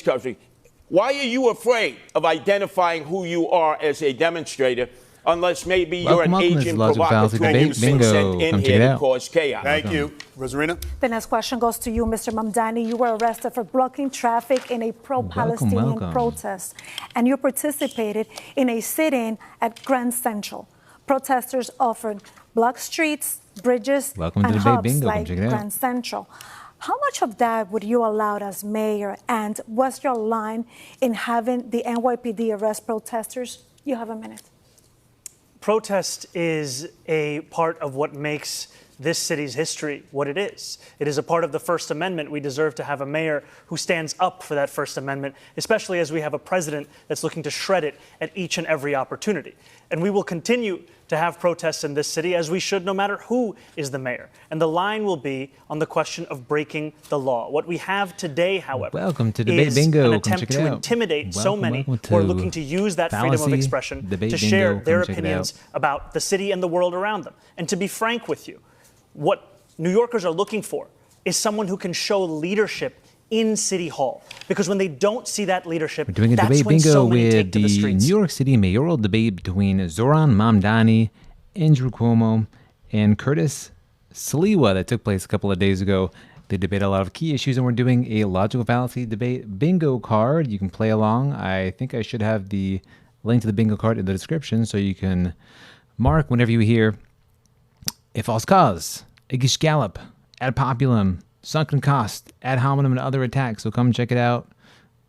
country. Why are you afraid of identifying who you are as a demonstrator, unless maybe you're an agent provocateur who's been sent in here to cause chaos? Thank you. Rosarina? The next question goes to you, Mr. Mamdani. You were arrested for blocking traffic in a pro-Palestinian protest, and you participated in a sit-in at Grand Central. Protesters offered block streets, bridges, and hubs like Grand Central. How much of that would you allow as mayor, and what's your line in having the NYPD arrest protesters? You have a minute. Protest is a part of what makes this city's history what it is. It is a part of the First Amendment. We deserve to have a mayor who stands up for that First Amendment, especially as we have a president that's looking to shred it at each and every opportunity. And we will continue to have protests in this city, as we should, no matter who is the mayor. And the line will be on the question of breaking the law. What we have today, however, is an attempt to intimidate so many who are looking to use that freedom of expression to share their opinions about the city and the world around them. And to be frank with you, what New Yorkers are looking for is someone who can show leadership in City Hall. Because when they don't see that leadership, we're doing a debate bingo with the New York City mayoral debate between Zohran, Mamdani, Andrew Cuomo, and Curtis Sliwa that took place a couple of days ago. They debate a lot of key issues, and we're doing a logical fallacy debate bingo card. You can play along. I think I should have the link to the bingo card in the description, so you can mark whenever you hear a false cause, a Gish Gallop, ad populum, sunken cost, ad hominem, and other attacks. So come check it out.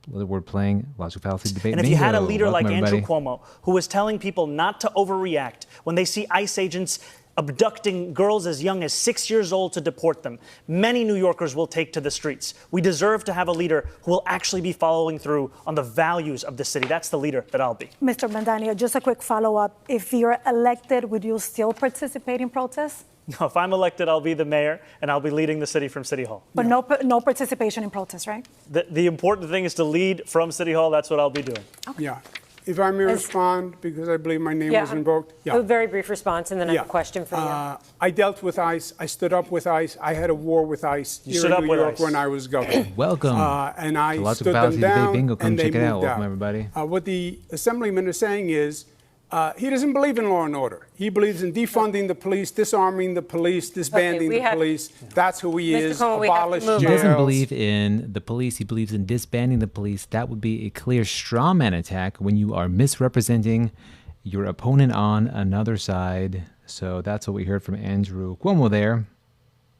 We're playing logical fallacy debate. And if you had a leader like Andrew Cuomo, who was telling people not to overreact when they see ICE agents abducting girls as young as 6 years old to deport them, many New Yorkers will take to the streets. We deserve to have a leader who will actually be following through on the values of the city. That's the leader that I'll be. Mr. Mamdani, just a quick follow-up. If you're elected, would you still participate in protests? No, if I'm elected, I'll be the mayor, and I'll be leading the city from City Hall. But no participation in protests, right? The important thing is to lead from City Hall. That's what I'll be doing. Okay. Yeah. If I may respond, because I believe my name was invoked. A very brief response, and then I have a question for you. I dealt with ICE. I stood up with ICE. I had a war with ICE here in New York when I was governor. Welcome. And I stood them down, bingo. Come and they check it out. moved out. Welcome, everybody. What the Assemblyman is saying is, he doesn't believe in law and order. He believes in defunding the police, disarming the police, disbanding the police. That's who he is. Abolish jails. He doesn't believe in the police. He believes in disbanding the police. That would be a clear straw man attack when you are misrepresenting your opponent on another side. So that's what we heard from Andrew Cuomo there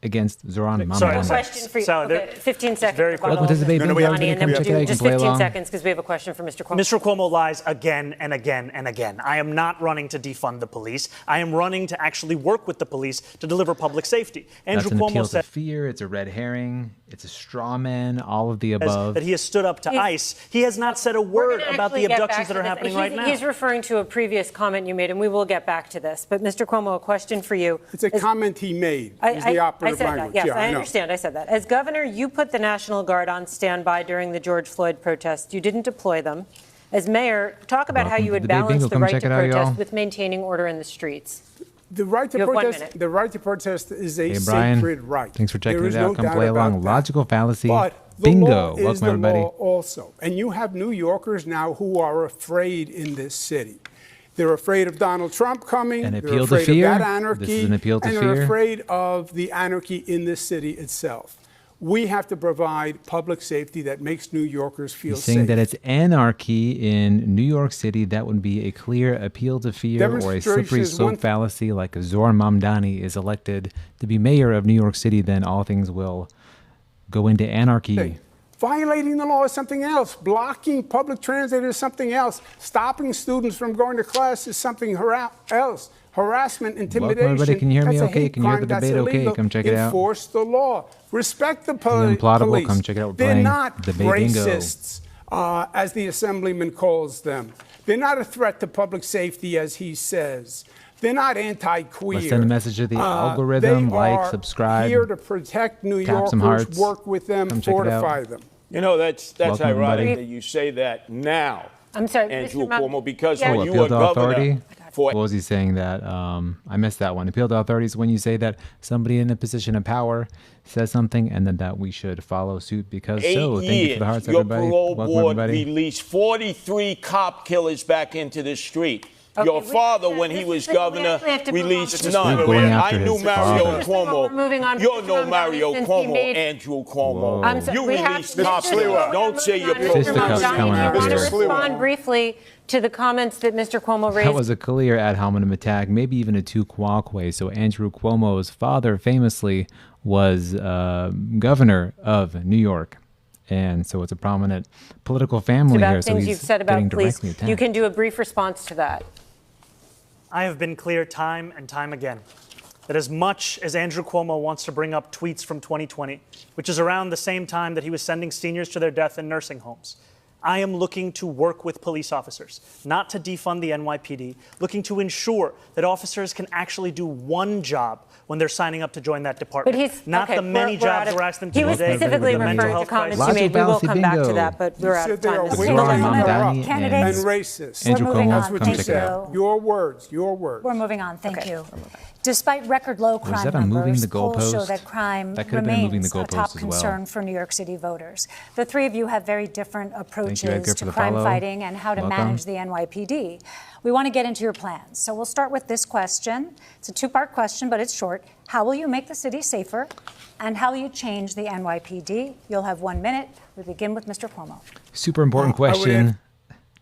against Zohran Mamdani. Sorry, question for you. Okay, 15 seconds. Very quick. Welcome to the debate. And then we'll do just 15 seconds because we have a question for Mr. Cuomo. Mr. Cuomo lies again and again and again. I am not running to defund the police. I am running to actually work with the police to deliver public safety. Andrew That's an appeal Cuomo said to fear. It's a red herring. It's a straw man. All of the above. that he has stood up to ICE. He has not said a word about the abductions that are happening right now. He's referring to a previous comment you made, and we will get back to this. But Mr. Cuomo, a question for you. It's a comment he made. Is the operative language. Yes, I understand. I said that. As governor, you put the National Guard on standby during the George Floyd protests. You didn't deploy them. As mayor, talk about how you would balance the right to protest with maintaining order in the streets. The right to protest. The right to protest is a sacred right. Thanks for checking it out. Come play along. Logical fallacy. But bingo. The law is Welcome, everybody. Law also, and you have New Yorkers now who are afraid in this city. They're afraid of Donald Trump coming. An appeal they're afraid to fear. Of that anarchy. This is an appeal to and fear. They're afraid of the anarchy in this city itself. We have to provide public safety that makes New Yorkers feel safe. Saying that it's anarchy in New York City, that would be a clear appeal to fear or a slippery slope fallacy. Like if Zohran Mamdani is elected to be mayor of New York City, then all things will go into anarchy. Hey, violating the law is something else. Blocking public transit is something else. Stopping students from going to class is something else. Harassment, intimidation. Welcome, everybody. Can you hear me that's okay? Can you hear the debate okay? Come check it out. Enforce the law. Respect the police. Unplottable. Come check it out. They're not debate racists, as the Assemblyman calls them. They're not a threat to public safety, as he says. They're not anti-queer. Let's send a message to the algorithm. Like, subscribe. Here to protect New Yorkers, hearts. work with them, fortify them. You know, that's Welcome, ironic everybody. that you say that now. I'm sorry, Andrew Mr. Cuomo, because Yeah. when you were governor, What was he saying that? I missed that one. Appeal to authorities when you say that somebody in a position of power says something and then that we should follow suit because so. Thank you for the hearts, everybody. Your parole board everybody. released 43 cop killers back into the street. Okay, Your father, when he was governor, released none. I knew Mario Cuomo. Moving on. You know Mario Cuomo, Andrew Cuomo. You released cops. Don't say you're I want to respond briefly to the comments that Mr. Cuomo raised. That was a clear ad hominem attack, maybe even a tu quoque. So Andrew Cuomo's father famously was governor of New York. And so it's a prominent political family about here. Things so you've said about police. Attacked. You can do a brief response to that. I have been clear time and time again that as much as Andrew Cuomo wants to bring up tweets from 2020, which is around the same time that he was sending seniors to their death in nursing homes, I am looking to work with police officers, not to defund the NYPD, looking to ensure that officers can actually do one job when they're signing up to join that department. But he's not okay, the many jobs we're asking them to do. He was specifically referring to comments you made. We will come back to that, but we're out of time. Zohran, Mamdani, Candidates. And racist. Andrew We're moving Cuomo, on. come Thank check it out. you. Your words, your words. We're moving on. Thank you. Despite record low crime that a moving numbers, the polls show goalpost? that crime That could have been moving the remains a goalpost top as well. concern for New York City voters. The three of you have very different approaches Edgar, to for the crime follow. fighting and how to Welcome. manage the NYPD. We want to get into your plans. So we'll start with this question. It's a two-part question, but it's short. How will you make the city safer? And how will you change the NYPD? You'll have 1 minute. We begin with Mr. Cuomo. Super important question.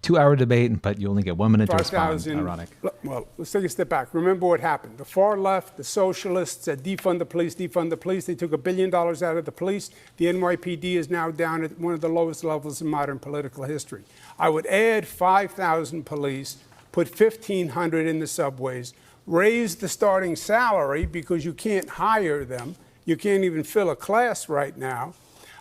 2-hour debate, but you only get 1 minute to respond. 5,000. Ironic. Well, let's take a step back. Remember what happened. The far left, the socialists said defund the police, defund the police. They took $1 billion out of the police. The NYPD is now down at one of the lowest levels in modern political history. I would add 5,000 police, put 1,500 in the subways, raise the starting salary because you can't hire them. You can't even fill a class right now.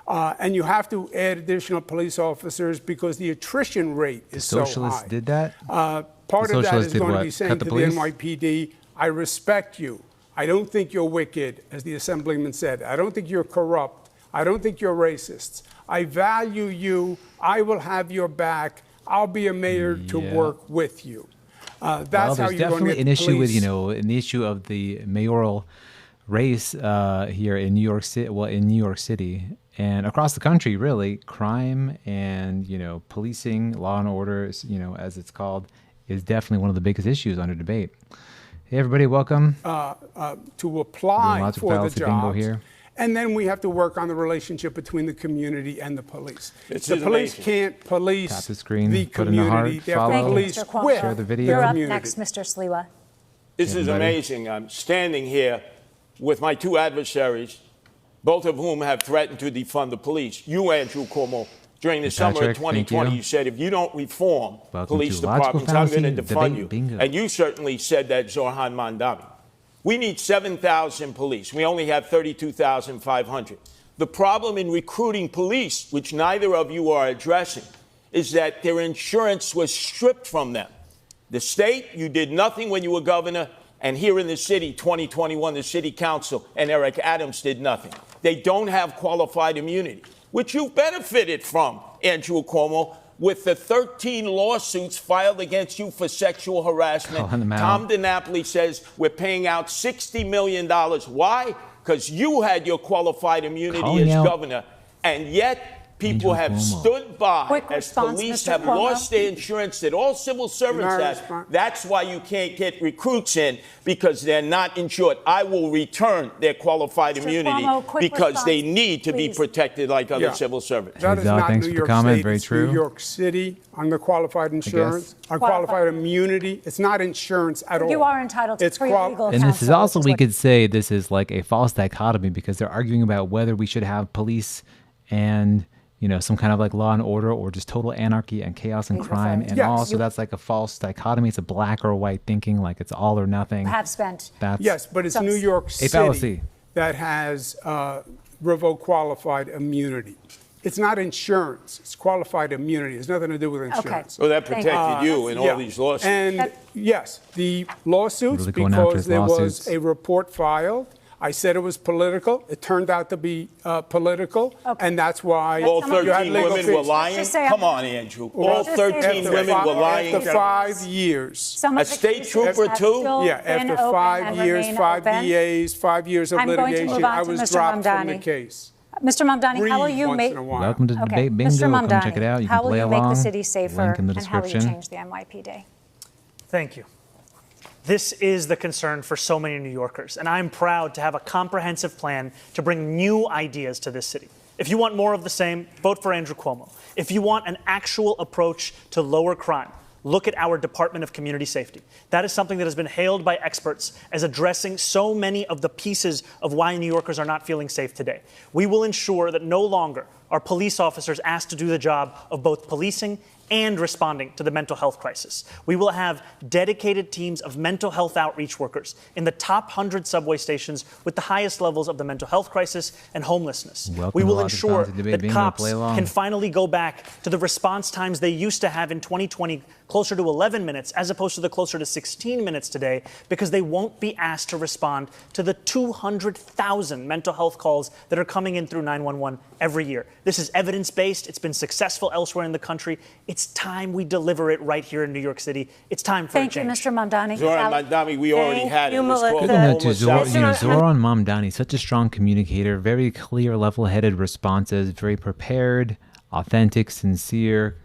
And you have to add additional police officers because the attrition rate is so high. Socialists did that? Part of that is going to be saying to the police? NYPD, I respect you. I don't think you're wicked, as the assemblyman said. I don't think you're corrupt. I don't think you're racists. I value you. I will have your back. I'll be a mayor to work with you. That's how you're going to get an issue with, police. an issue of the mayoral race here in New York City, in New York City and across the country, really. Crime and, policing, law and order, as it's called, is definitely one of the biggest issues under debate. Hey, everybody, welcome. To apply for the jobs. Here. And then we have to work on the relationship between the community and the police. The police can't police Tap the screen, the put in the community. heart, They have to follow, police with share the video. You're up community. next, Mr. Sliwa. This is amazing. I'm standing here with my two adversaries, both of whom have threatened to defund the police. You, Andrew Cuomo, during the summer of 2020, you said, if you don't reform police departments, I'm going to defund you. Bingo. And you certainly said that, Zohran Mamdani. We need 7,000 police. We only have 32,500. The problem in recruiting police, which neither of you are addressing, is that their insurance was stripped from them. The state, you did nothing when you were governor, and here in the city, 2021, the city council and Eric Adams did nothing. They don't have qualified immunity, which you've benefited from, Andrew Cuomo, with the 13 lawsuits filed against you for sexual harassment. Tom DiNapoli says we're paying out $60 million. Why? Because you had your qualified immunity as governor, and yet people have stood by as police have lost their insurance that all civil servants have. That's why you can't get recruits in, because they're not insured. I will return their qualified immunity because they need to be protected like other civil servants. That is not thanks New for York the comment. State. Very it's true. New York City on the qualified insurance, on qualified immunity. It's not insurance at all. You are entitled to free legal counsel. And this is also, we could say this is like a false dichotomy because they're arguing about whether we should have police and some kind of like law and order or just total anarchy and chaos and crime and all. So that's like a false dichotomy. It's a black or white thinking, like it's all or nothing. Yes, but it's New York City that has revoked qualified immunity. It's not insurance. It's qualified immunity. It has nothing to do with insurance. Well, that protected you in all these lawsuits. And yes, the lawsuits, because there was a report filed. I said it was political. It turned out to be political, and that's why All you had 13 legal women fees. were lying? Just say- Come on, Andrew. All Just say- 13 women were lying? After 5 years. Some A of the state cases trooper, have too? still Yeah, been after open 5 and years, remain 5 open. DAs, 5 years of I'm going to litigation, move on I to was Mr. dropped from the Mamdani. case. Mr. Mamdani, Breathe how will you once make... in a while. Welcome to the Okay, debate bingo. Mr. Come check it Mamdani, out. You how can will play you along. make the city safer, Link in the and how will you description. change the NYPD? Thank you. This is the concern for so many New Yorkers, and I'm proud to have a comprehensive plan to bring new ideas to this city. If you want more of the same, vote for Andrew Cuomo. If you want an actual approach to lower crime, look at our Department of Community Safety. That is something that has been hailed by experts as addressing so many of the pieces of why New Yorkers are not feeling safe today. We will ensure that no longer are police officers asked to do the job of both policing and responding to the mental health crisis. We will have dedicated teams of mental health outreach workers in the top 100 subway stations with the highest levels of the mental health crisis and homelessness. Welcome We to will Logic ensure Fountain Debate that Bingo. cops Play along. can finally go back to the response times they used to have in 2020, closer to 11 minutes, as opposed to the closer to 16 minutes today, because they won't be asked to respond to the 200,000 mental health calls that are coming in through 911 every year. This is evidence-based. It's been successful elsewhere in the country. It's time we deliver it right here in New York City. It's time for Thank a you, change. Mr. Mamdani. Zohran Mamdani, we already Thank had it. you, It was called Melissa. the Good To homosexual- Zohran Mamdani, such a strong communicator, very clear, level-headed responses, very prepared, authentic, sincere,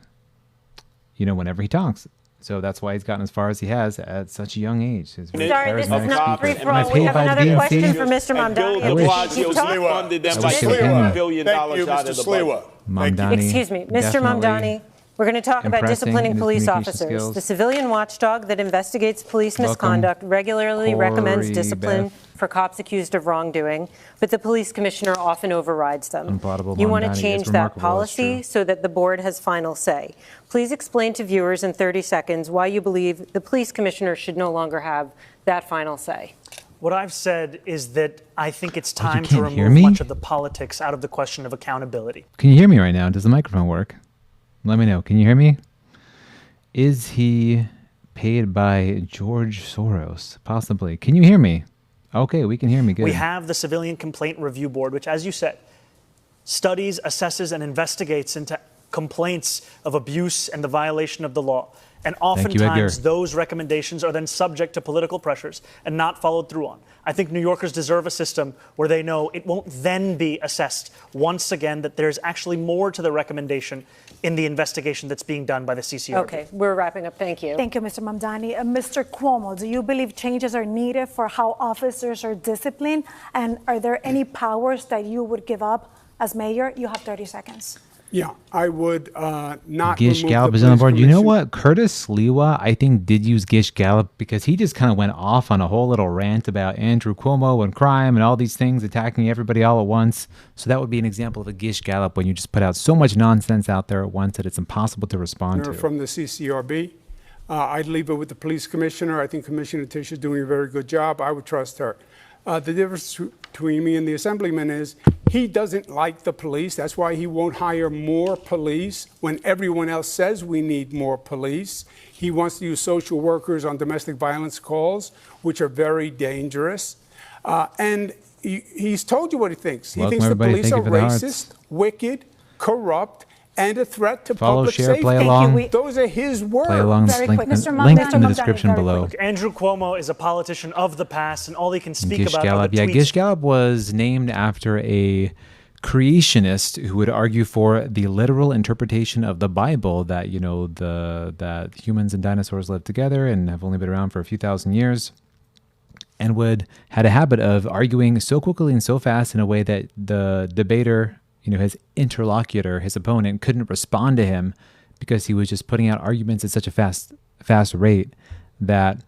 whenever he talks. So that's why he's gotten as far as he has at such a young age. He's a very Sorry, this is charismatic not speaker. free for all. Am I We paid have by another DNC? question for Mr. And Bill Mamdani. de wish- Blasio Keep talking. funded them I by wish you could pay me. $4 billion Thank you, out Mr. of the Sliwa. budget. Mamdani, Excuse me, Mr. definitely Mamdani. We're going to talk about impressing in disciplining his police communication officers. skills. The civilian watchdog that investigates police Welcome, misconduct regularly recommends Corey discipline Beth. for cops accused of wrongdoing, but the police commissioner often overrides them. Unplottable You want Mamdani to is change that remarkable, it's policy true. so that the board has final say. Please explain to viewers in 30 seconds why you believe the police commissioner should no longer have that final say. What I've said is that I think it's Oh, you time to can't hear remove me? much of the politics out of the question of accountability. Can you hear me right now? Does the microphone work? Let me know. Can you hear me? Is he paid by George Soros? Possibly. Can you hear me? Okay, we can hear me. Good. We have the Civilian Complaint Review Board, which, as you said, studies, assesses, and investigates into complaints of abuse and the violation of the law. And you, oftentimes, Edgar. those recommendations are then subject to political pressures and not followed through on. I think New Yorkers deserve a system where they know it won't then be assessed once again that there's actually more to the recommendation in the investigation that's being done by the CCRB. Okay, we're wrapping up. Thank you. Thank you, Mr. Mamdani. Mr. Cuomo, do you believe changes are needed for how officers are disciplined? And are there any powers that you would give up as mayor? You have 30 seconds. Yeah, I would not Gish remove Gallop the is on the police board. You know commission. what? Curtis Sliwa, I think, did use Gish Gallop because he just kind of went off on a whole little rant about Andrew Cuomo and crime and all these things, attacking everybody all at once. So that would be an example of a Gish Gallop when you just put out so much nonsense out there at once that it's impossible to respond to. From the CCRB. I'd leave it with the police commissioner. I think Commissioner Tish is doing a very good job. I would trust her. The difference between me and the assemblyman is he doesn't like the police. That's why he won't hire more police when everyone else says we need more police. He wants to use social workers on domestic violence calls, which are very dangerous. And he's told you what he thinks. He Welcome, thinks the everybody. police Thank are you for the hearts. racist, wicked, corrupt, and a threat to Follow, public share, safety. play along. Those are his words. Play along. Very Link, quick, Mr. link Mamdani, in the Mamdani, description very below. quick. Andrew Cuomo is a politician of the past, and all he can speak Gish about Gallop. are the Yeah, tweets. Gish Gallop was named after a creationist who would argue for the literal interpretation of the Bible that, that humans and dinosaurs live together and have only been around for a few thousand years, and had a habit of arguing so quickly and so fast in a way that the debater, his interlocutor, his opponent, couldn't respond to him because he was just putting out arguments at such a fast rate that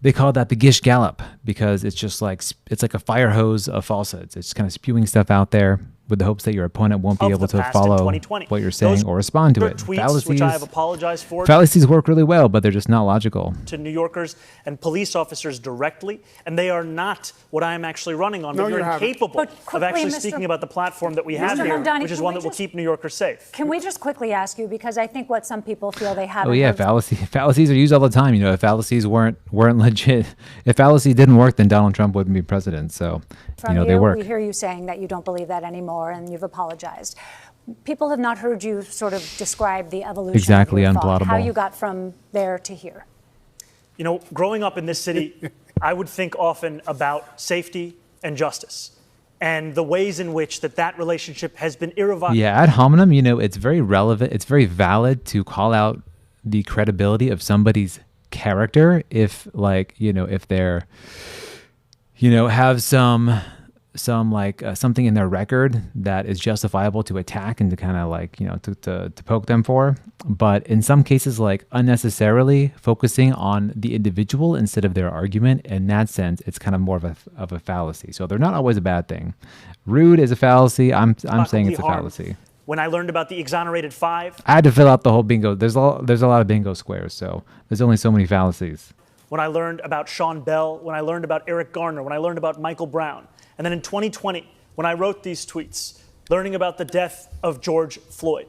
they call that the Gish Gallop because it's like a fire hose of falsehoods. It's kind of spewing stuff out there with the hopes that your opponent won't be of able the to past in follow 2020. what you're saying Those or respond to are it. tweets, which I have apologized for. Fallacies work really well, but they're just not logical. To New Yorkers and police officers directly, and they are not what I am actually running on. No, but you're you haven't. incapable of actually Mr. speaking about the platform that we have Mr. here, Mamdani, which is can one we that will just- keep New Yorkers safe. Can we just quickly ask you, because I think what some people feel they haven't Oh yeah, heard fallacies are used all the time. You know, if fallacies weren't legit, if fallacy didn't work, then Donald Trump wouldn't be president. So, from they work. We hear you saying that you don't believe that anymore, and you've apologized. People have not heard you sort of describe the evolution Exactly, of your thought, unplottable. how you got from there to here. You know, growing up in this city, I would think often about safety and justice, and the ways in which that relationship has been irrevocable. Yeah, ad hominem, it's very relevant. It's very valid to call out the credibility of somebody's character if, if they're, have something in their record that is justifiable to attack and to kind of to poke them for. But in some cases, unnecessarily focusing on the individual instead of their argument, in that sense, it's kind of more of a fallacy. So they're not always a bad thing. Rude is a fallacy. I'm saying it's a fallacy. When I learned about the exonerated five, I had to fill out the whole bingo. There's a lot of bingo squares, so there's only so many fallacies. when I learned about Sean Bell, when I learned about Eric Garner, when I learned about Michael Brown, and then in 2020, when I wrote these tweets, learning about the death of George Floyd.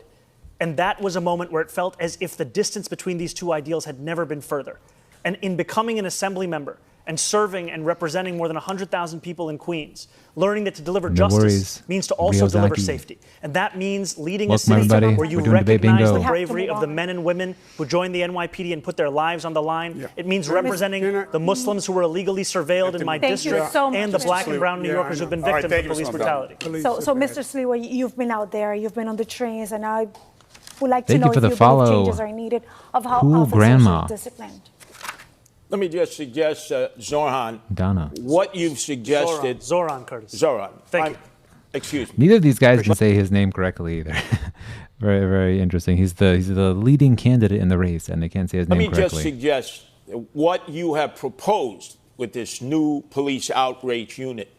And that was a moment where it felt as if the distance between these two ideals had never been further. And in becoming an assembly member and serving and representing more than 100,000 people in Queens, learning that to deliver justice means to also deliver safety. And that means leading a city where you recognize the bravery of the men and women who joined the NYPD and put their lives on the line. Yeah. It means representing the Muslims who were illegally surveilled in my district and the black and brown New Yorkers who've been victims of police brutality. So Mr. Sliwa, you've been out there, you've been on the trains, and I would like to Thank know you for if the you follow. believe changes are needed of how Cool officers grandma. are disciplined. Let me just suggest, Zohran, Donna. what you've suggested. Zohran, Curtis. Zohran. Thank you. Excuse me. Neither of these guys can say his name correctly either. Very, very interesting. He's the leading candidate in the race, and they can't say his name correctly. Let me just suggest what you have proposed with this new police outrage unit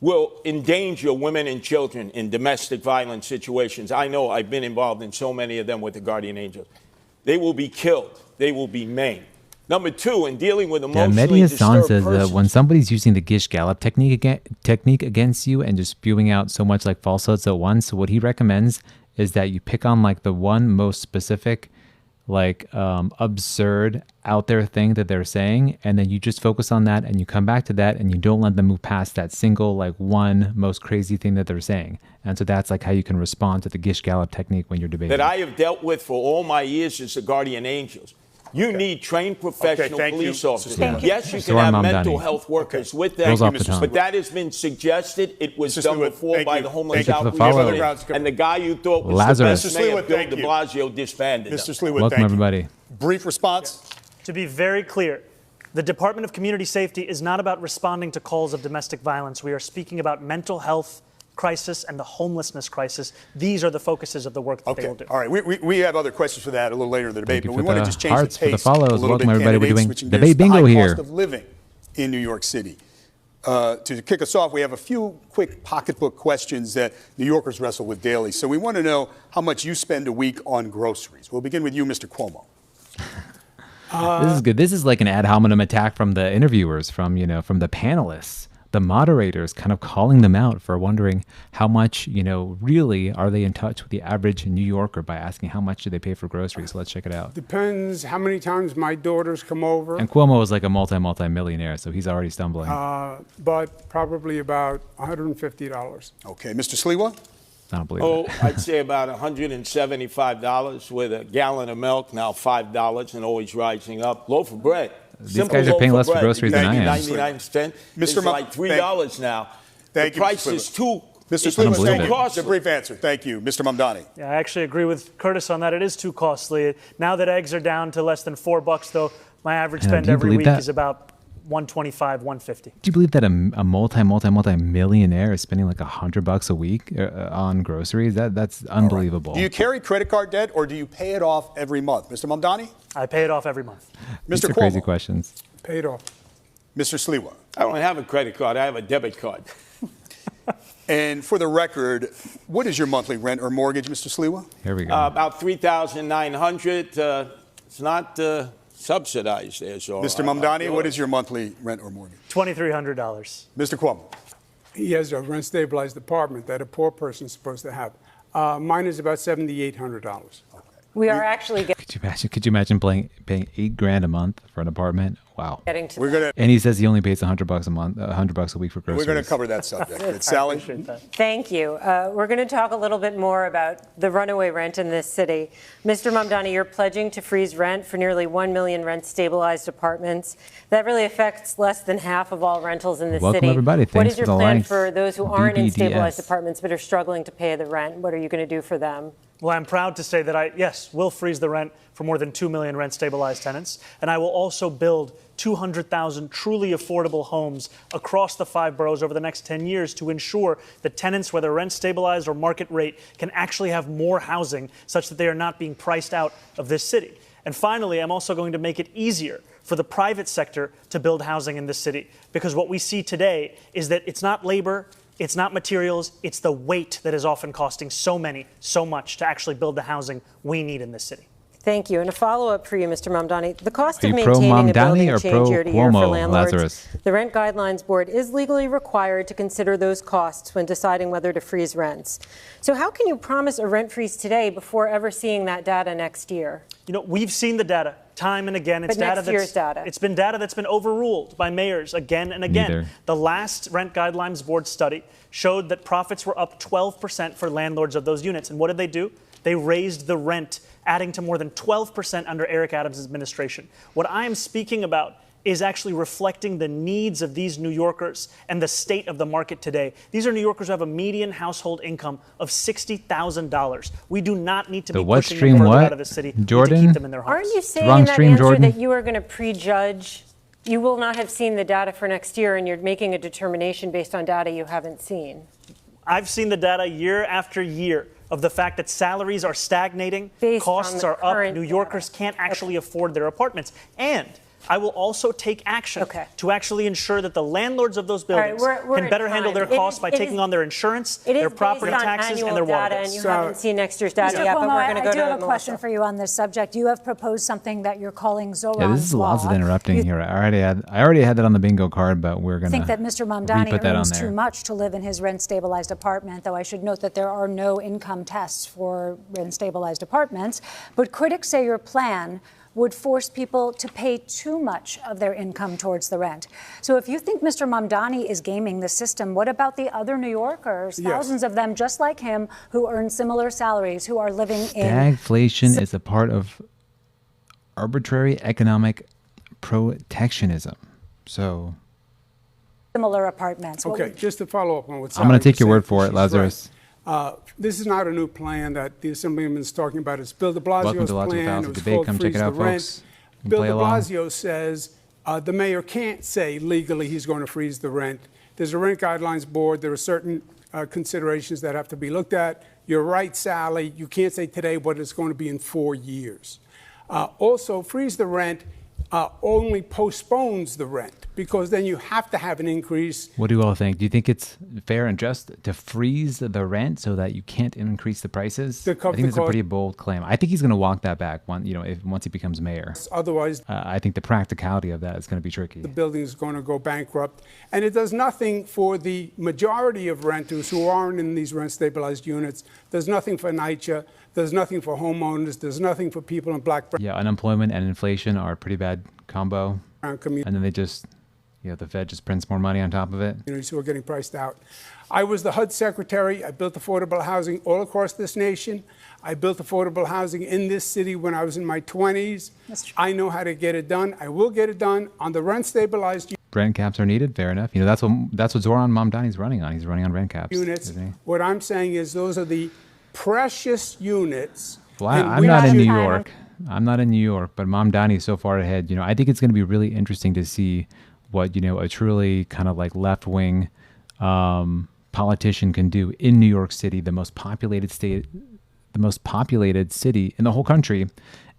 will endanger women and children in domestic violence situations. I know I've been involved in so many of them with the Guardian Angels. They will be killed. They will be maimed. Number two, in dealing with emotionally disturbed says persons. when somebody's using the Gish Gallop technique against you and just spewing out so much like falsehoods at once, what he recommends is that you pick on like the one most specific, absurd out there thing that they're saying, and then you just focus on that and you come back to that and you don't let them move past that single one most crazy thing that they're saying. And so that's like how you can respond to the Gish Gallop technique when you're debating. That I have dealt with for all my years as the Guardian Angels. You need trained professional police officers. Yes, you can have mental health workers with them, but that has been suggested. It was done before by the homeless outreach unit, and the guy you thought was Lazarus. the best mayor, Bill de Blasio, disbanded them. Mr. Sliwa, Welcome, everybody. Brief response. To be very clear, the Department of Community Safety is not about responding to calls of domestic violence. We are speaking about mental health crisis and the homelessness crisis. These are the focuses of the work that they will do. All right. We have other questions for that a little later in the debate, but we want to just change the pace a little Welcome, bit, everybody. We're doing which debate bingo the high here. cost of living in New York City. To kick us off, we have a few quick pocketbook questions that New Yorkers wrestle with daily. So we want to know how much you spend a week on groceries. We'll begin with you, Mr. Cuomo. This is good. This is like an ad hominem attack from the interviewers, from the panelists, the moderators, kind of calling them out for wondering how much, really are they in touch with the average New Yorker by asking how much do they pay for groceries. So let's check it out. Depends how many times my daughters come over. And Cuomo is like a multi-millionaire, so he's already stumbling. But probably about $150. Okay, Mr. Sliwa? I don't believe it. I'd say about $175 with a gallon of milk, now $5 and always rising up. Loaf of bread. These guys are paying less for groceries than I am. 99 cents. It's like $3 now. Thank the you, price is too. Mr. Sliwa, thank thank you. you. It's a brief answer. Thank you. Mr. Mamdani. Yeah, I actually agree with Curtis on that. It is too costly. Now that eggs are down to less than $4, though, my average spend every week is about $125, $150. Do you believe that a multi-millionaire is spending like $100 a week on groceries? That's unbelievable. Right. Do you carry credit card debt or do you pay it off every month? Mr. Mamdani? I pay it off every month. These Mr. are Cuomo? crazy questions. Paid off. Mr. Sliwa? I don't have a credit card. I have a debit card. And for the record, what is your monthly rent or mortgage, Mr. Sliwa? Here we go. About $3,900. It's not subsidized there, so. Mr. Mamdani, what is your monthly rent or mortgage? $2,300. Mr. Cuomo. He has a rent-stabilized apartment that a poor person's supposed to have. Mine is about $7,800. We are actually Could you imagine paying $8,000 a month for an apartment? Wow. getting to We're going to And he says he only pays $100 a month, $100 a week for groceries. we're going to cover that subject. Sally? Thank you. We're going to talk a little bit more about the runaway rent in this city. Mr. Mamdani, you're pledging to freeze rent for nearly 1 million rent-stabilized apartments. That really affects less than half of all rentals in the Welcome, city. everybody. What Thanks is your for the plan likes. for those who aren't in BBDS. stabilized apartments but are struggling to pay the rent? What are you going to do for them? Well, I'm proud to say that I will freeze the rent for more than 2 million rent-stabilized tenants, and I will also build 200,000 truly affordable homes across the 5 boroughs over the next 10 years to ensure that tenants, whether rent-stabilized or market rate, can actually have more housing such that they are not being priced out of this city. And finally, I'm also going to make it easier for the private sector to build housing in this city, because what we see today is that it's not labor, it's not materials, it's the weight that is often costing so much to actually build the housing we need in this city. Thank you. And a follow-up for you, Mr. Mamdani. The cost Are of you pro maintaining a Mamdani building or change pro year to year for Cuomo, landlords. Lazarus? The Rent Guidelines Board is legally required to consider those costs when deciding whether to freeze rents. So how can you promise a rent freeze today before ever seeing that data next year? You know, we've seen the data time and again. It's But next year's data. It's been data that's been overruled by mayors again and again. Neither. The last Rent Guidelines Board study showed that profits were up 12% for landlords of those units. And what did they do? They raised the rent, adding to more than 12% under Eric Adams' administration. What I am speaking about is actually reflecting the needs of these New Yorkers and the state of the market today. These are New Yorkers who have a median household income of $60,000. We do not need to be what pushing stream them further what? out of the city. We need Jordan? to keep them in their homes. Aren't you saying wrong in that stream, answer Jordan. that you are going to prejudge? You will not have seen the data for next year, and you're making a determination based on data you haven't seen. I've seen the data year after year of the fact that salaries are stagnating, Based costs on the are up, current New Yorkers can't actually afford their apartments. And I will also take action to actually ensure that the landlords of those buildings we're can at better handle time. their costs by taking on their insurance, their property taxes, and their water data, and bills. you haven't seen next year's data Mr. yet, but Cuomo, we're going to go I do to have a Melissa. question for you on this subject. You have proposed something that you're calling Zohran's Yeah, this is lots of law. interrupting You here. I already had that on the bingo card, but we're going to think that Mr. Mamdani put that on earns there. too much to live in his rent-stabilized apartment, though I should note that there are no income tests for rent-stabilized apartments. But critics say your plan would force people to pay too much of their income towards the rent. So if you think Mr. Mamdani is gaming the system, what about the other New Yorkers, thousands of them just like him, who earn similar salaries, who are living in... Stagflation is a part of arbitrary economic protectionism. So... similar apartments. What Okay, would- just to follow up on what I'm going to Sally take your was word saying, for it, she's Lazarus. right. This is not a new plan that the Assemblyman is talking about. It's Bill de Welcome Blasio's to Lots of plan. Fallacies It was Debate. called Come check Freeze it out, the Rent. folks. You can Bill play de along. Blasio says the mayor can't say legally he's going to freeze the rent. There's a Rent Guidelines Board. There are certain considerations that have to be looked at. You're right, Sally. You can't say today what it's going to be in 4 years. Also, freeze the rent only postpones the rent, because then you have to have an increase. What do you all think? Do you think it's fair and just to freeze the rent so that you can't increase the prices? I think it's a pretty bold claim. I think he's going to walk that back once he becomes mayor. Otherwise, I think the practicality of that is going to be tricky. The building is going to go bankrupt. And it does nothing for the majority of renters who aren't in these rent-stabilized units. There's nothing for NYCHA. There's nothing for homeowners. There's nothing for people in black. Yeah, unemployment and inflation are a pretty bad combo. And then they just, the Fed just prints more money on top of it. Communities who are getting priced out. I was the HUD secretary. I built affordable housing all across this nation. I built affordable housing in this city when I was in my 20s. I know how to get it done. I will get it done on the rent-stabilized Rent caps are needed. Fair enough. That's what Zohran Mamdani's running on. He's running on rent caps. Units. What I'm saying is those are the precious units. Well, I'm not in New York. I'm not in New York, but Mamdani is so far ahead. I think it's going to be really interesting to see what, a truly kind of like left-wing politician can do in New York City, the most populated state, the most populated city in the whole country.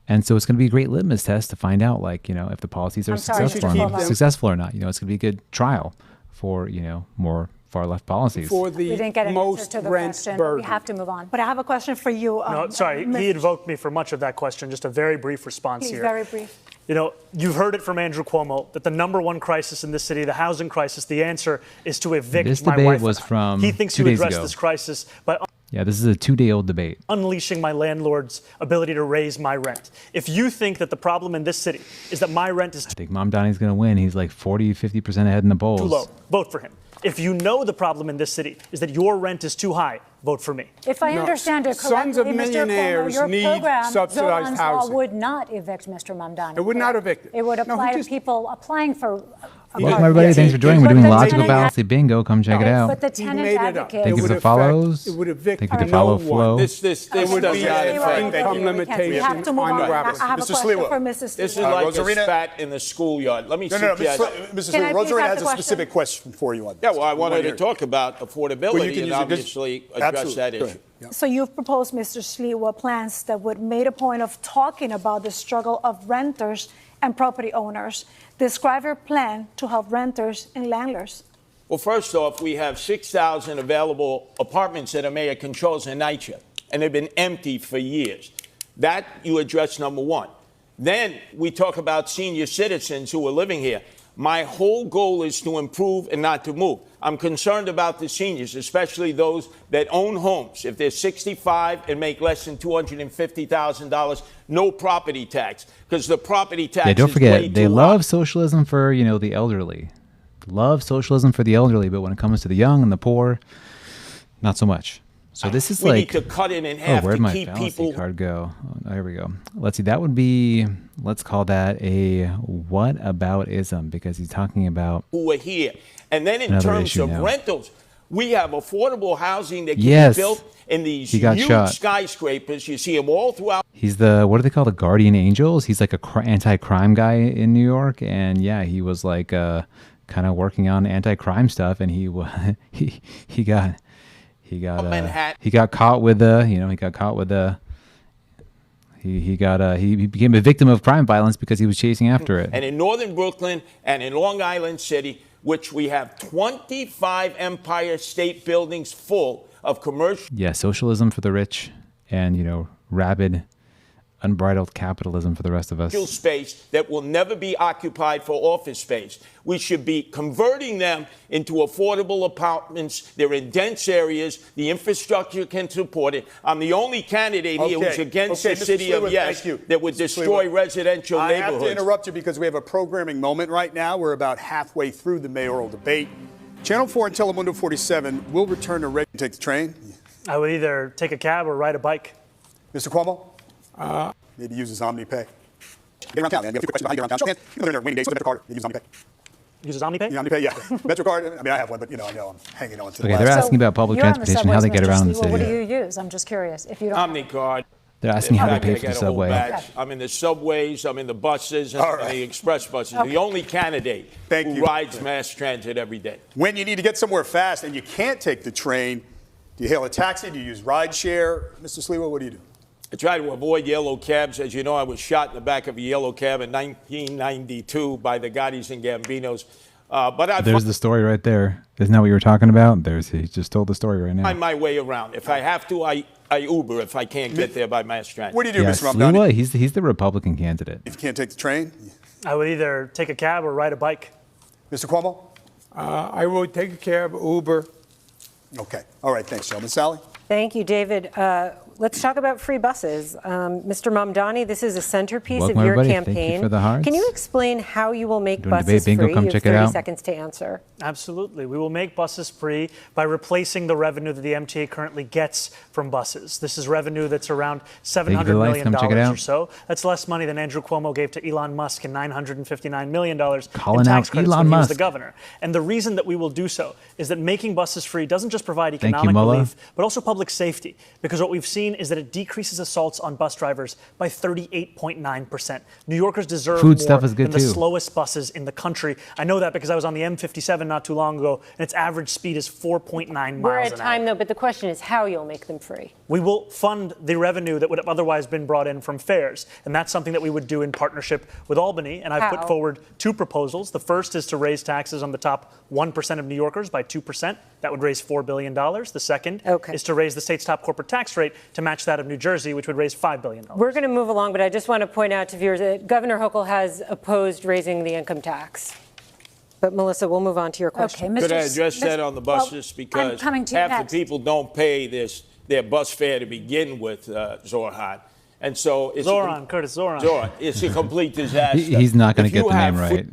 And so it's going to be a great litmus test to find out, if the policies are successful or not. It's going to be a good trial for, more far-left policies. For We the didn't get an answer most to the rent question, but we burden. have to move on. But I have a question for you. No, sorry, he invoked me for much of that question. Just a very brief response Please, here. very brief. You know, you've heard it from Andrew Cuomo that the number one crisis in this city, the housing crisis, the answer is to evict This my debate wife. was from He thinks 2 you days address ago. this crisis by Yeah, this is a 2-day-old debate. unleashing my landlord's ability to raise my rent. If you think that the problem in this city is that my rent is I think Mamdani's going to win. He's like 40, 50% ahead in the polls. too low, vote for him. If you know the problem in this city is that your rent is too high, vote for me. If I No, understand it sons correctly, of Mr. Cuomo, millionaires your need program, subsidized Zohran's law, housing. would not evict Mr. Mamdani. It would not evict it. It would No, he apply to just- people applying for Welcome, everybody. Thanks for joining. We're But doing the logical tenant- fallacy bingo. Come check it out. But the He tenant made it up. advocate. Think would if it affect- follows. It would evict Think if it no follow one. flow. This It would does be not an affect income anyone. limitation We have to move on on. rappers. I have a Mr. question Sliwa. for Mrs. This is Sliwa. like Rosarina- a spat in the schoolyard. Let me No, suggest. Mrs. Can I Sliwa, please Rosarina ask has the a specific question for you on this. Yeah, well, I We wanted wanna to hear it. talk about affordability Well, you can and use it. obviously address Absolutely. that Go issue. ahead. Yeah. So you've proposed, Mr. Sliwa, plans that would make a point of talking about the struggle of renters and property owners. Describe your plan to help renters and landlords. Well, first off, we have 6,000 available apartments that the mayor controls in NYC, and they've been empty for years. That you address, number one. Then we talk about senior citizens who are living here. My whole goal is to improve and not to move. I'm concerned about the seniors, especially those that own homes. If they're 65 and make less than $250,000, no property tax, because the property tax Yeah, don't is way forget, they too love high. socialism for, the elderly. Love socialism for the elderly, but when it comes to the young and the poor, not so much. So this is We like... need to cut it in half where'd to my keep fallacy people. card go? Oh, here we go. Let's see. That would be, let's call that a whataboutism, because he's talking about... Who are here. And then in Another terms issue of now. rentals, we have affordable housing that can Yes. be built in these He got huge shot. skyscrapers. You see them all throughout. He's the, what do they call, the guardian angels? He's like a anti-crime guy in New York. And yeah, he was like kind of working on anti-crime stuff. And he got Manhattan. he got caught with the, he got caught with the, he became a victim of crime violence because he was chasing after it. And in northern Brooklyn and in Long Island City, which we have 25 Empire State Buildings full of commercial Yeah, socialism for the rich and, rabid, unbridled capitalism for the rest of us. space that will never be occupied for office space. We should be converting them into affordable apartments. They're in dense areas. The infrastructure can support it. I'm the only candidate here who's against the Mr. city Sliwa, of yes thank you. that would Mr. destroy Sliwa. residential I have neighborhoods. to interrupt you because we have a programming moment right now. We're about halfway through the mayoral debate. Channel 4 and Telemundo 47 will return to regular. Take the train. I would either take a cab or ride a bike. Mr. Cuomo? Maybe use his OmniPay. Get around town, man. We have a question about how you get around town. Show hands. You know, they're rainy days, so Metro card. They use OmniPay. Uses OmniPay? Yeah, OmniPay, yeah. Metro card. I mean, I have one, but I know I'm hanging on to the Okay, last. they're asking about public You're on the transportation, how they subways, get Mr. around the Sliwa. What do city. you use? I'm just curious. If you don't, OmniCard. They're asking how I'm they not pay gonna for the get a whole subway. batch. I'm in the subways, I'm in the buses, and All I'm in right. the express buses. The only candidate Thank who you. rides mass transit every day. When you need to get somewhere fast and you can't take the train, do you hail a taxi? Do you use rideshare? Mr. Sliwa, what do you do? I try to avoid yellow cabs. As you know, I was shot in the back of a yellow cab in 1992 by the Gottis and Gambinos. But I There's the story right there. Isn't that what you were talking about? He just told the story right now. find my way around. If I have to, I Uber if I can't get there by mass transit. What do you do, Yeah, Mr. Mamdani? Sliwa, he's the Republican candidate. If you can't take the train? I would either take a cab or ride a bike. Mr. Cuomo? I will take a cab, Uber. Okay. All right. Thanks, gentlemen. Sally? Thank you, David. Let's talk about free buses. Mr. Mamdani, this is a centerpiece Welcome, of your everybody. Thank you campaign. for the hearts. Can you explain how you will make Doing buses debate bingo. free? Come You have check it 30 out. seconds to answer. Absolutely. We will make buses free by replacing the revenue that the MTA currently gets from buses. This is revenue that's around $700 the lights. million Come check it out. or so. That's less money than Andrew Cuomo gave to Elon Musk in $959 million Calling in tax out credits Elon when he was the Musk. governor. And the reason that we will do so is that making buses free doesn't just provide Thank you, economic Mullah. relief, but also public safety. Because what we've seen seen is that it decreases assaults on bus drivers by 38.9%. New Yorkers deserve Food more stuff is good than the too. slowest buses in the country. I know that because I was on the M57 not too long ago, and its average speed is 4.9 miles We're at an time, hour. though, but the question is how you'll make them free. We will fund the revenue that would have otherwise been brought in from fares, and that's something that we would do in partnership with Albany, and I've put How? forward two proposals. The first is to raise taxes on the top 1% of New Yorkers by 2%. That would raise $4 billion. The second is to raise the state's top corporate tax rate to match that of New Jersey, which would raise $5 billion. We're going to move along, but I just want to point out to viewers that Governor Hochul has opposed raising the income tax. But Melissa, we'll move on to your question. Okay, Could I address that on the buses? Because coming to you half next. the people don't pay their bus fare to begin with, Zohran. And so it's Zohran, Curtis, Zohran. Zohran. It's a complete disaster. He's not going to If you get the name have right.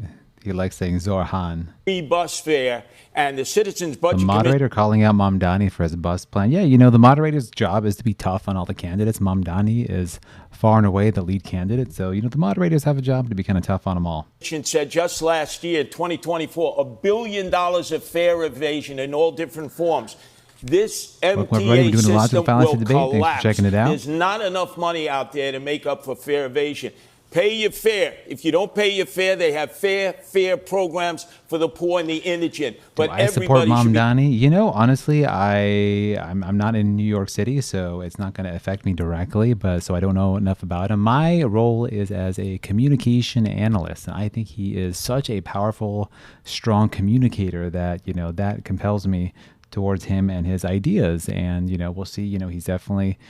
He likes saying Zohran. free bus fare and the Citizens Budget The moderator calling out Mamdani for his bus plan. Yeah, you know, the moderator's job is to be tough on all the candidates. Mamdani is far and away the lead candidate. So, you know, the moderators have a job to be kind of tough on them all. Commission said just last year, 2024, $1 billion of fare evasion in all different forms. This Welcome, everybody. We're MTA doing a logical system fallacy will debate. Thanks for collapse. checking it out. There's not enough money out there to make up for fare evasion. Pay your fare. If you don't pay your fare, they have fare programs for the poor and the indigent. But I support everybody should be Mamdani. You know, honestly, I'm not in New York City, so it's not going to affect me directly. But so I don't know enough about him. My role is as a communication analyst, and I think he is such a powerful, strong communicator that that compels me towards him and his ideas. And we'll see. He's definitely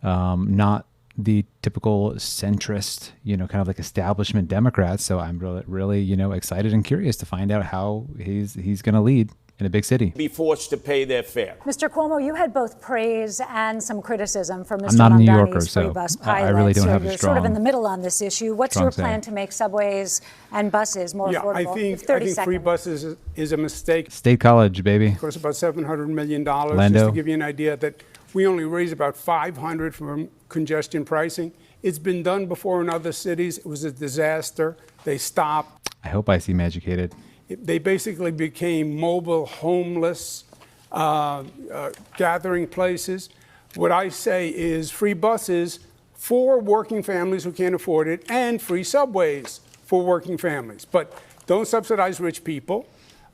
not the typical centrist, kind of like establishment Democrat. So I'm really, excited and curious to find out how he's going to lead in a big city. Be forced to pay their fare. Mr. Cuomo, you had both praise and some criticism from Mr. I'm not a New Yorker, Mamdani's free so bus I pilot. really don't So have a you're sort of in strong- the middle on this issue. What's strong your say. plan to make subways and buses more Yeah, affordable? I You have think 30 free seconds. buses is a mistake. State College, baby. It costs about $700 million. Lando. Just to give you an idea that we only raise about $500 from congestion pricing. It's been done before in other cities. It was a disaster. They stopped. I hope I seem educated. They basically became mobile, homeless, gathering places. What I say is free buses for working families who can't afford it and free subways for working families. But don't subsidize rich people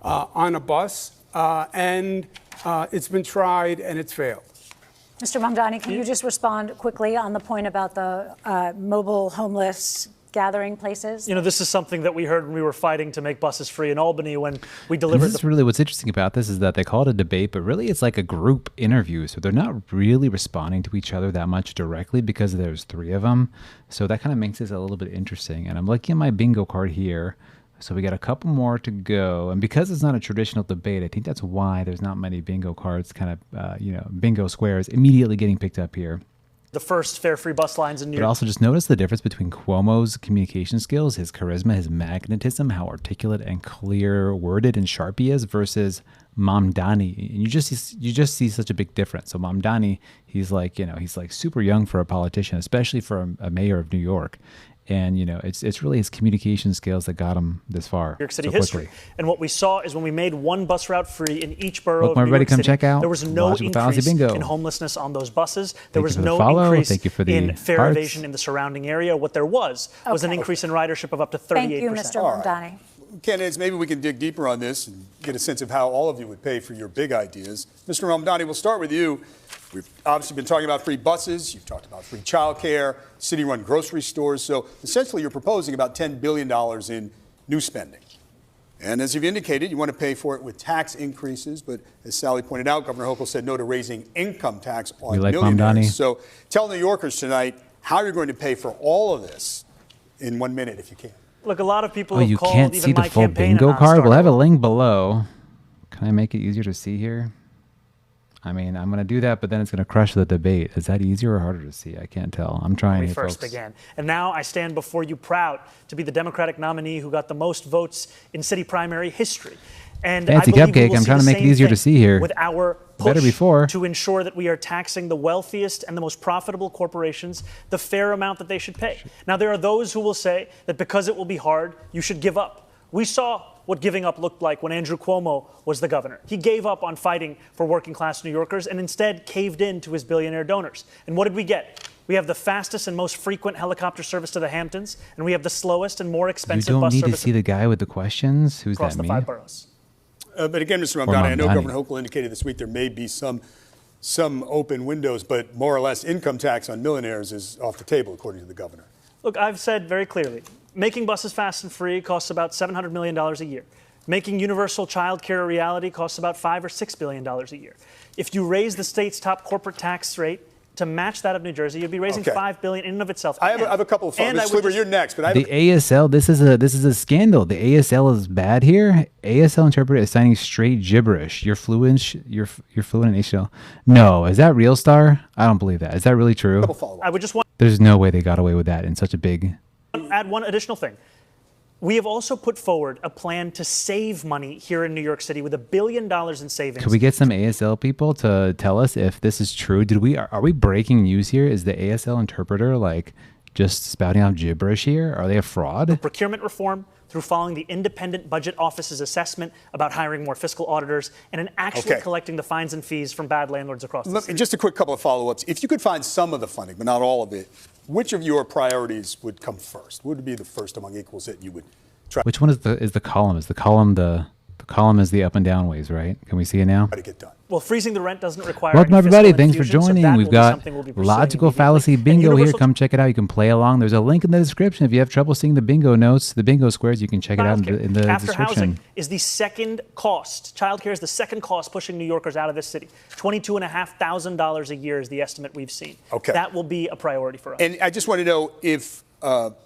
on a bus. And it's been tried and it's failed. Mr. Mamdani, can you just respond quickly on the point about the mobile homeless gathering places? This is something that we heard when we were fighting to make buses free in Albany when we And delivered this is really what's interesting about this is that they call it a debate, but really it's like a group interview. So they're not really responding to each other that much directly because there's three of them. So that kind of makes this a little bit interesting. And I'm looking at my bingo card here. So we got a couple more to go. And because it's not a traditional debate, I think that's why there's not many bingo cards, kind of, bingo squares immediately getting picked up here. the first fare-free bus lines in New But York. also just notice the difference between Cuomo's communication skills, his charisma, his magnetism, how articulate and clear-worded and sharp he is, versus Mamdani. And you just see such a big difference. So Mamdani, he's like super young for a politician, especially for a mayor of New York. And, it's really his communication skills that got him this far. New York City so history. quickly. And what we saw is when we made one bus route free in each borough Welcome, of New everybody. York Come City, check out there was no Logical Fallacy increase Bingo. in homelessness on those buses. There Thank was you for the no follow. increase Thank you for the in fare hearts. evasion in the surrounding area. What there was an increase in ridership of up to 38%. Thank you, Mr. Mamdani. Candidates, maybe we can dig deeper on this and get a sense of how all of you would pay for your big ideas. Mr. Mamdani, we'll start with you. We've obviously been talking about free buses. You've talked about free childcare, city-run grocery stores. So essentially, you're proposing about $10 billion in new spending. And as you've indicated, you want to pay for it with tax increases. But as Sally pointed out, Governor Hochul said no to raising income tax on millionaires. Mamdani. So tell New Yorkers tonight how you're going to pay for all of this in 1 minute, if you can. Look, a lot of people Oh, have you called can't even see the my full campaign a bingo card? We'll have a non-starter. link below. Can I make it easier to see here? I mean, I'm going to do that, but then it's going to crush the debate. Is that easier or harder to see? I can't tell. I'm trying When we here, first folks. began. And now I stand before you proud to be the Democratic nominee who got the most votes in city primary history. And Fancy I believe we cupcake. will I'm see trying to the make it same easier to thing see here. with our Better push before. to ensure that we are taxing the wealthiest and the most profitable corporations the fair amount that they should pay. Now, there are those who will say that because it will be hard, you should give up. We saw what giving up looked like when Andrew Cuomo was the governor. He gave up on fighting for working-class New Yorkers and instead caved in to his billionaire donors. And what did we get? We have the fastest and most frequent helicopter service to the Hamptons, and we have the slowest and more expensive You don't bus need to service see the guy with the questions. Who's across that, the me? 5 boroughs. But again, Mr. Mamdani, I know Governor Hochul indicated this week there may be some open windows, but more or less income tax on millionaires is off the table, according to the governor. Look, I've said very clearly, making buses fast and free costs about $700 million a year. Making universal child care a reality costs about $5 or $6 billion a year. If you raise the state's top corporate tax rate to match that of New Jersey, you'd be raising $5 billion in and of itself. I have a couple of thoughts. Mr. Sliwa, you're next. But the ASL, this is a scandal. The ASL is bad here. ASL interpreter is signing straight gibberish. You're fluent. You're fluent in ASL. No, is that real, Star? I don't believe that. Is that really true? I would just want. There's no way they got away with that in such a big. Add one additional thing. We have also put forward a plan to save money here in New York City with $1 billion in savings. Could we get some ASL people to tell us if this is true? Are we breaking news here? Is the ASL interpreter like just spouting out gibberish here? Are they a fraud? Procurement reform through following the independent budget office's assessment about hiring more fiscal auditors and in actually collecting the fines and fees from bad landlords across the city. Just a quick couple of follow-ups. If you could find some of the funding, but not all of it, which of your priorities would come first? What would be the first among equals that you would try? Which one is the column? Is the column is the up and down ways, right? Can we see it now? To get done. Well, freezing the rent doesn't require. Welcome, any everybody. fiscal Thanks for infusion, so joining. that We've will be got something we'll be pursuing logical immediately. fallacy And bingo here. universal Come check it out. You can play along. There's a link in the description. If you have trouble seeing the bingo notes, the bingo squares, you can check it out in the After description. housing is the second cost. Childcare is the second cost pushing New Yorkers out of this city. $22,500 a year is the estimate we've seen. Okay. That will be a priority for us. And I just want to know if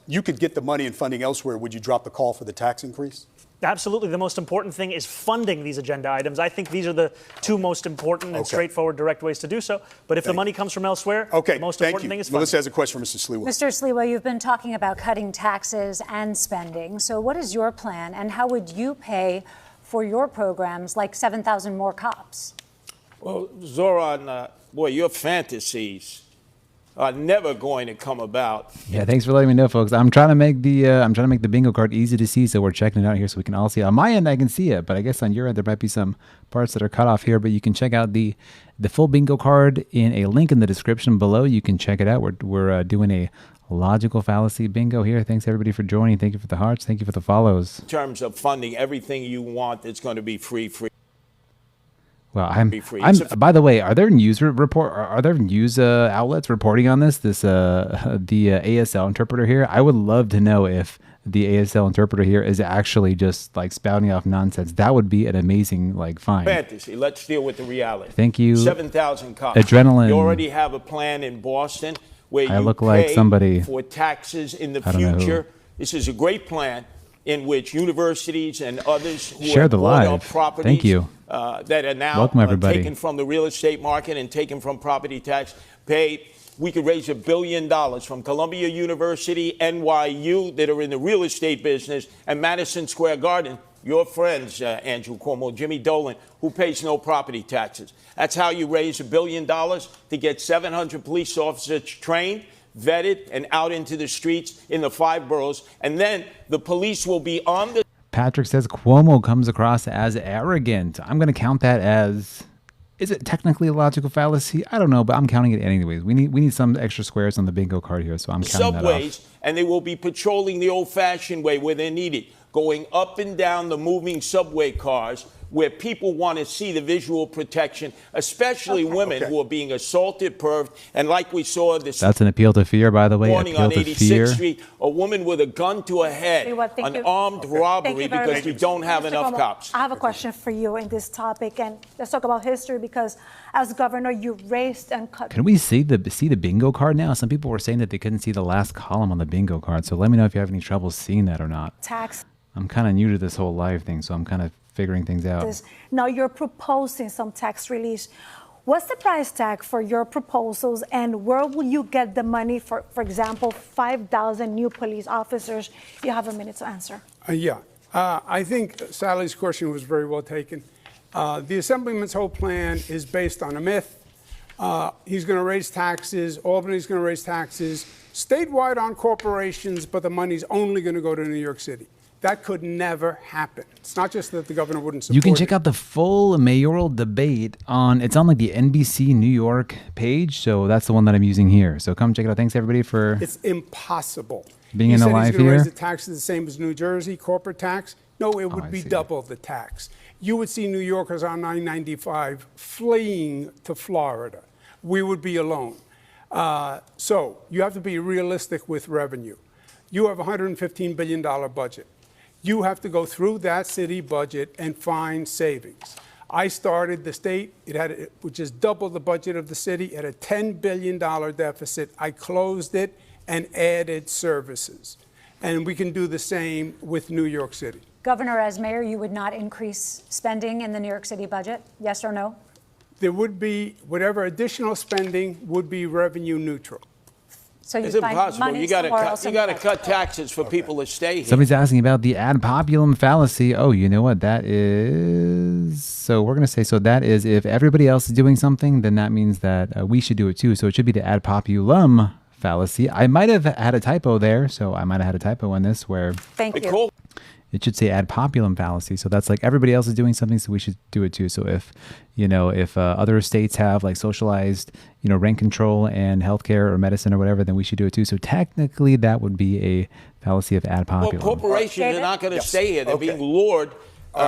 you could get the money and funding elsewhere, would you drop the call for the tax increase? Absolutely. The most important thing is funding these agenda items. I think these are the two most important and straightforward, direct ways to do so. But if the money comes from elsewhere, the most important thing is funding. Melissa has a question for Mr. Sliwa. Mr. Sliwa, you've been talking about cutting taxes and spending. So what is your plan, and how would you pay for your programs like 7,000 more cops? Well, Zohran, boy, your fantasies are never going to come about. Yeah, thanks for letting me know, folks. I'm trying to make the bingo card easy to see, so we're checking it out here so we can all see it. On my end, I can see it, but I guess on your end there might be some parts that are cut off here. But you can check out the full bingo card in a link in the description below. You can check it out. We're doing a logical fallacy bingo here. Thanks everybody for joining. Thank you for the hearts. Thank you for the follows. In terms of funding, everything you want is going to be free. Well, by the way, are there news outlets reporting on this? The ASL interpreter here. I would love to know if the ASL interpreter here is actually just like spouting off nonsense. That would be an amazing find. Fantasy. Let's deal with the reality. Thank you. 7,000 cops. Adrenaline. You already have a plan in Boston where you look pay like somebody for taxes in the I don't know future. who. This is a great plan in which universities and others who Share have the bought live. up properties Thank you. That are now Welcome, everybody. taken from the real estate market and taken from property tax paid. We could raise $1 billion from Columbia University, NYU, that are in the real estate business, and Madison Square Garden, your friends, Andrew Cuomo, Jimmy Dolan, who pays no property taxes. That's how you raise $1 billion to get 700 police officers trained, vetted, and out into the streets in the 5 boroughs. And then the police will be on the... Patrick says Cuomo comes across as arrogant. I'm going to count that as... Is it technically a logical fallacy? I don't know, but I'm counting it anyways. We need some extra squares on the bingo card here, so I'm counting subways, that off. And they will be patrolling the old-fashioned way where they're needed, going up and down the moving subway cars where people want to see the visual protection, especially women who are being assaulted, perved, and like we saw this That's an appeal to fear, by the way. morning Appeal on to 86th fear. Street, a woman with a gun to her head, Thank an you. armed robbery very because much. we don't have Mr. enough Cuomo, cops. I have a question for you in this topic, and let's talk about history because as governor, you raised and cut. Can we see the bingo card now? Some people were saying that they couldn't see the last column on the bingo card, so let me know if you have any trouble seeing that or not. Tax. I'm kind of new to this whole live thing, so I'm kind of figuring things out. Now you're proposing some tax relief. What's the price tag for your proposals, and where will you get the money for example, 5,000 new police officers? You have a minute to answer. I think Sally's question was very well taken. The Assemblyman's whole plan is based on a myth. He's going to raise taxes. Albany's going to raise taxes statewide on corporations, but the money's only going to go to New York City. That could never happen. It's not just that the governor wouldn't support it. You can check out the full mayoral debate it's on like the NBC New York page. So that's the one that I'm using here. So come check it out. Thanks everybody for It's impossible. being in the live He said he's going to here. raise the taxes the same as New Jersey, corporate tax. No, it would be double the tax. You would see New Yorkers on 995 fleeing to Florida. We would be alone. So you have to be realistic with revenue. You have a $115 billion budget. You have to go through that city budget and find savings. I started the state, which is double the budget of the city, at a $10 billion deficit. I closed it and added services. And we can do the same with New York City. Governor, as mayor, you would not increase spending in the New York City budget? Yes or no? There would be, whatever additional spending would be revenue neutral. So you It's find impossible. money You got somewhere else in to the budget. cut taxes for people to stay here. Somebody's asking about the ad populum fallacy. Oh, you know what that is? So we're going to say, so that is if everybody else is doing something, then that means that we should do it too. So it should be the ad populum fallacy. I might have had a typo there. So I might have had a typo in this where Thank you. it should say ad populum fallacy. So that's like everybody else is doing something, so we should do it too. So if, other states have like socialized, rent control and healthcare or medicine or whatever, then we should do it too. So technically that would be a fallacy of ad populum. Well, corporations are not going to stay here. They're being lured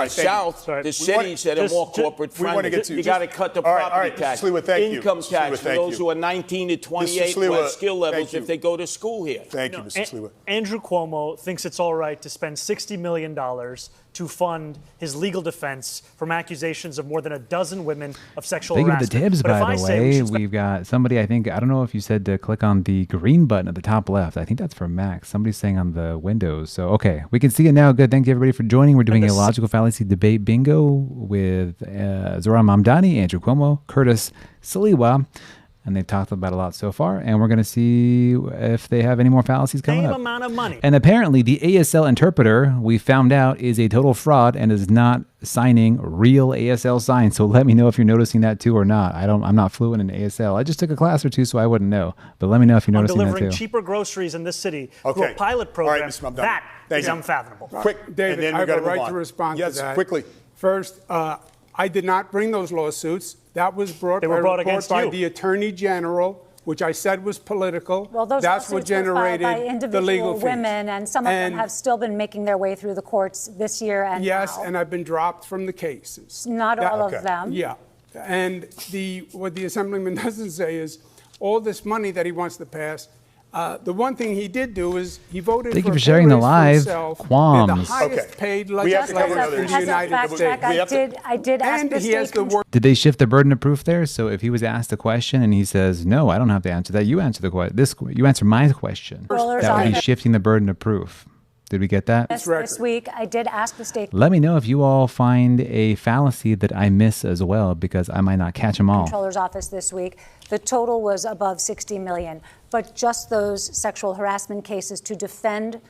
south to cities that are more corporate friendly. You got to cut the property tax, income tax for those who are 19 to 28 who have skill levels if they go to school here. Thank you, Mr. Sliwa. Andrew Cuomo thinks it's all right to spend $60 million to fund his legal defense from accusations of more than a dozen women of sexual Speaking of harassment. the dibs, But if by I the say we way, should spend- we've got somebody, I don't know if you said to click on the green button at the top left. I think that's for Max. Somebody's saying on the Windows. So, okay, we can see it now. Good. Thank you, everybody, for joining. We're doing a logical fallacy debate bingo with Zohran Mamdani, Andrew Cuomo, Curtis Sliwa. And they've talked about a lot so far, and we're going to see if they have any more fallacies coming same up. amount of money. And apparently, the ASL interpreter we found out is a total fraud and is not signing real ASL signs. So let me know if you're noticing that too or not. I'm not fluent in ASL. I just took a class or two, so I wouldn't know. But let me know if you're noticing that too. Delivering cheaper groceries in this city through a pilot program. All right, Mr. Mamdani. That is you. unfathomable. Quick, David, and then I we have got a to move right on. to respond to that. Yes, quickly. First, I did not bring those lawsuits. That was brought They were by a brought report against by you. the Attorney General, which I said was political. Well, those That's what lawsuits were filed generated by the individual legal fees. women, and some of them have still been making their way through the courts this year and Yes, now. and I've been dropped from the cases. Not all of them. Yeah, and what the Assemblyman doesn't say is all this money that he wants to pass. The one thing he did do is he voted Thank for you for a sharing the pay raise for live himself. qualms. They're the highest paid legislator As in the a United fact States. check, I did ask And the he has state the work. Did they shift the burden of proof there? So if he was asked a question and he says, "No, I don't have to answer that. You answer the question. You answer my question." Controller's That would be office. shifting the burden of proof. Did we get that? This week, I did ask the state Let me know if you all find a fallacy that I miss as well, because I might not catch them all. Controller's office this week. The total was above 60 million, but just those sexual harassment cases to defend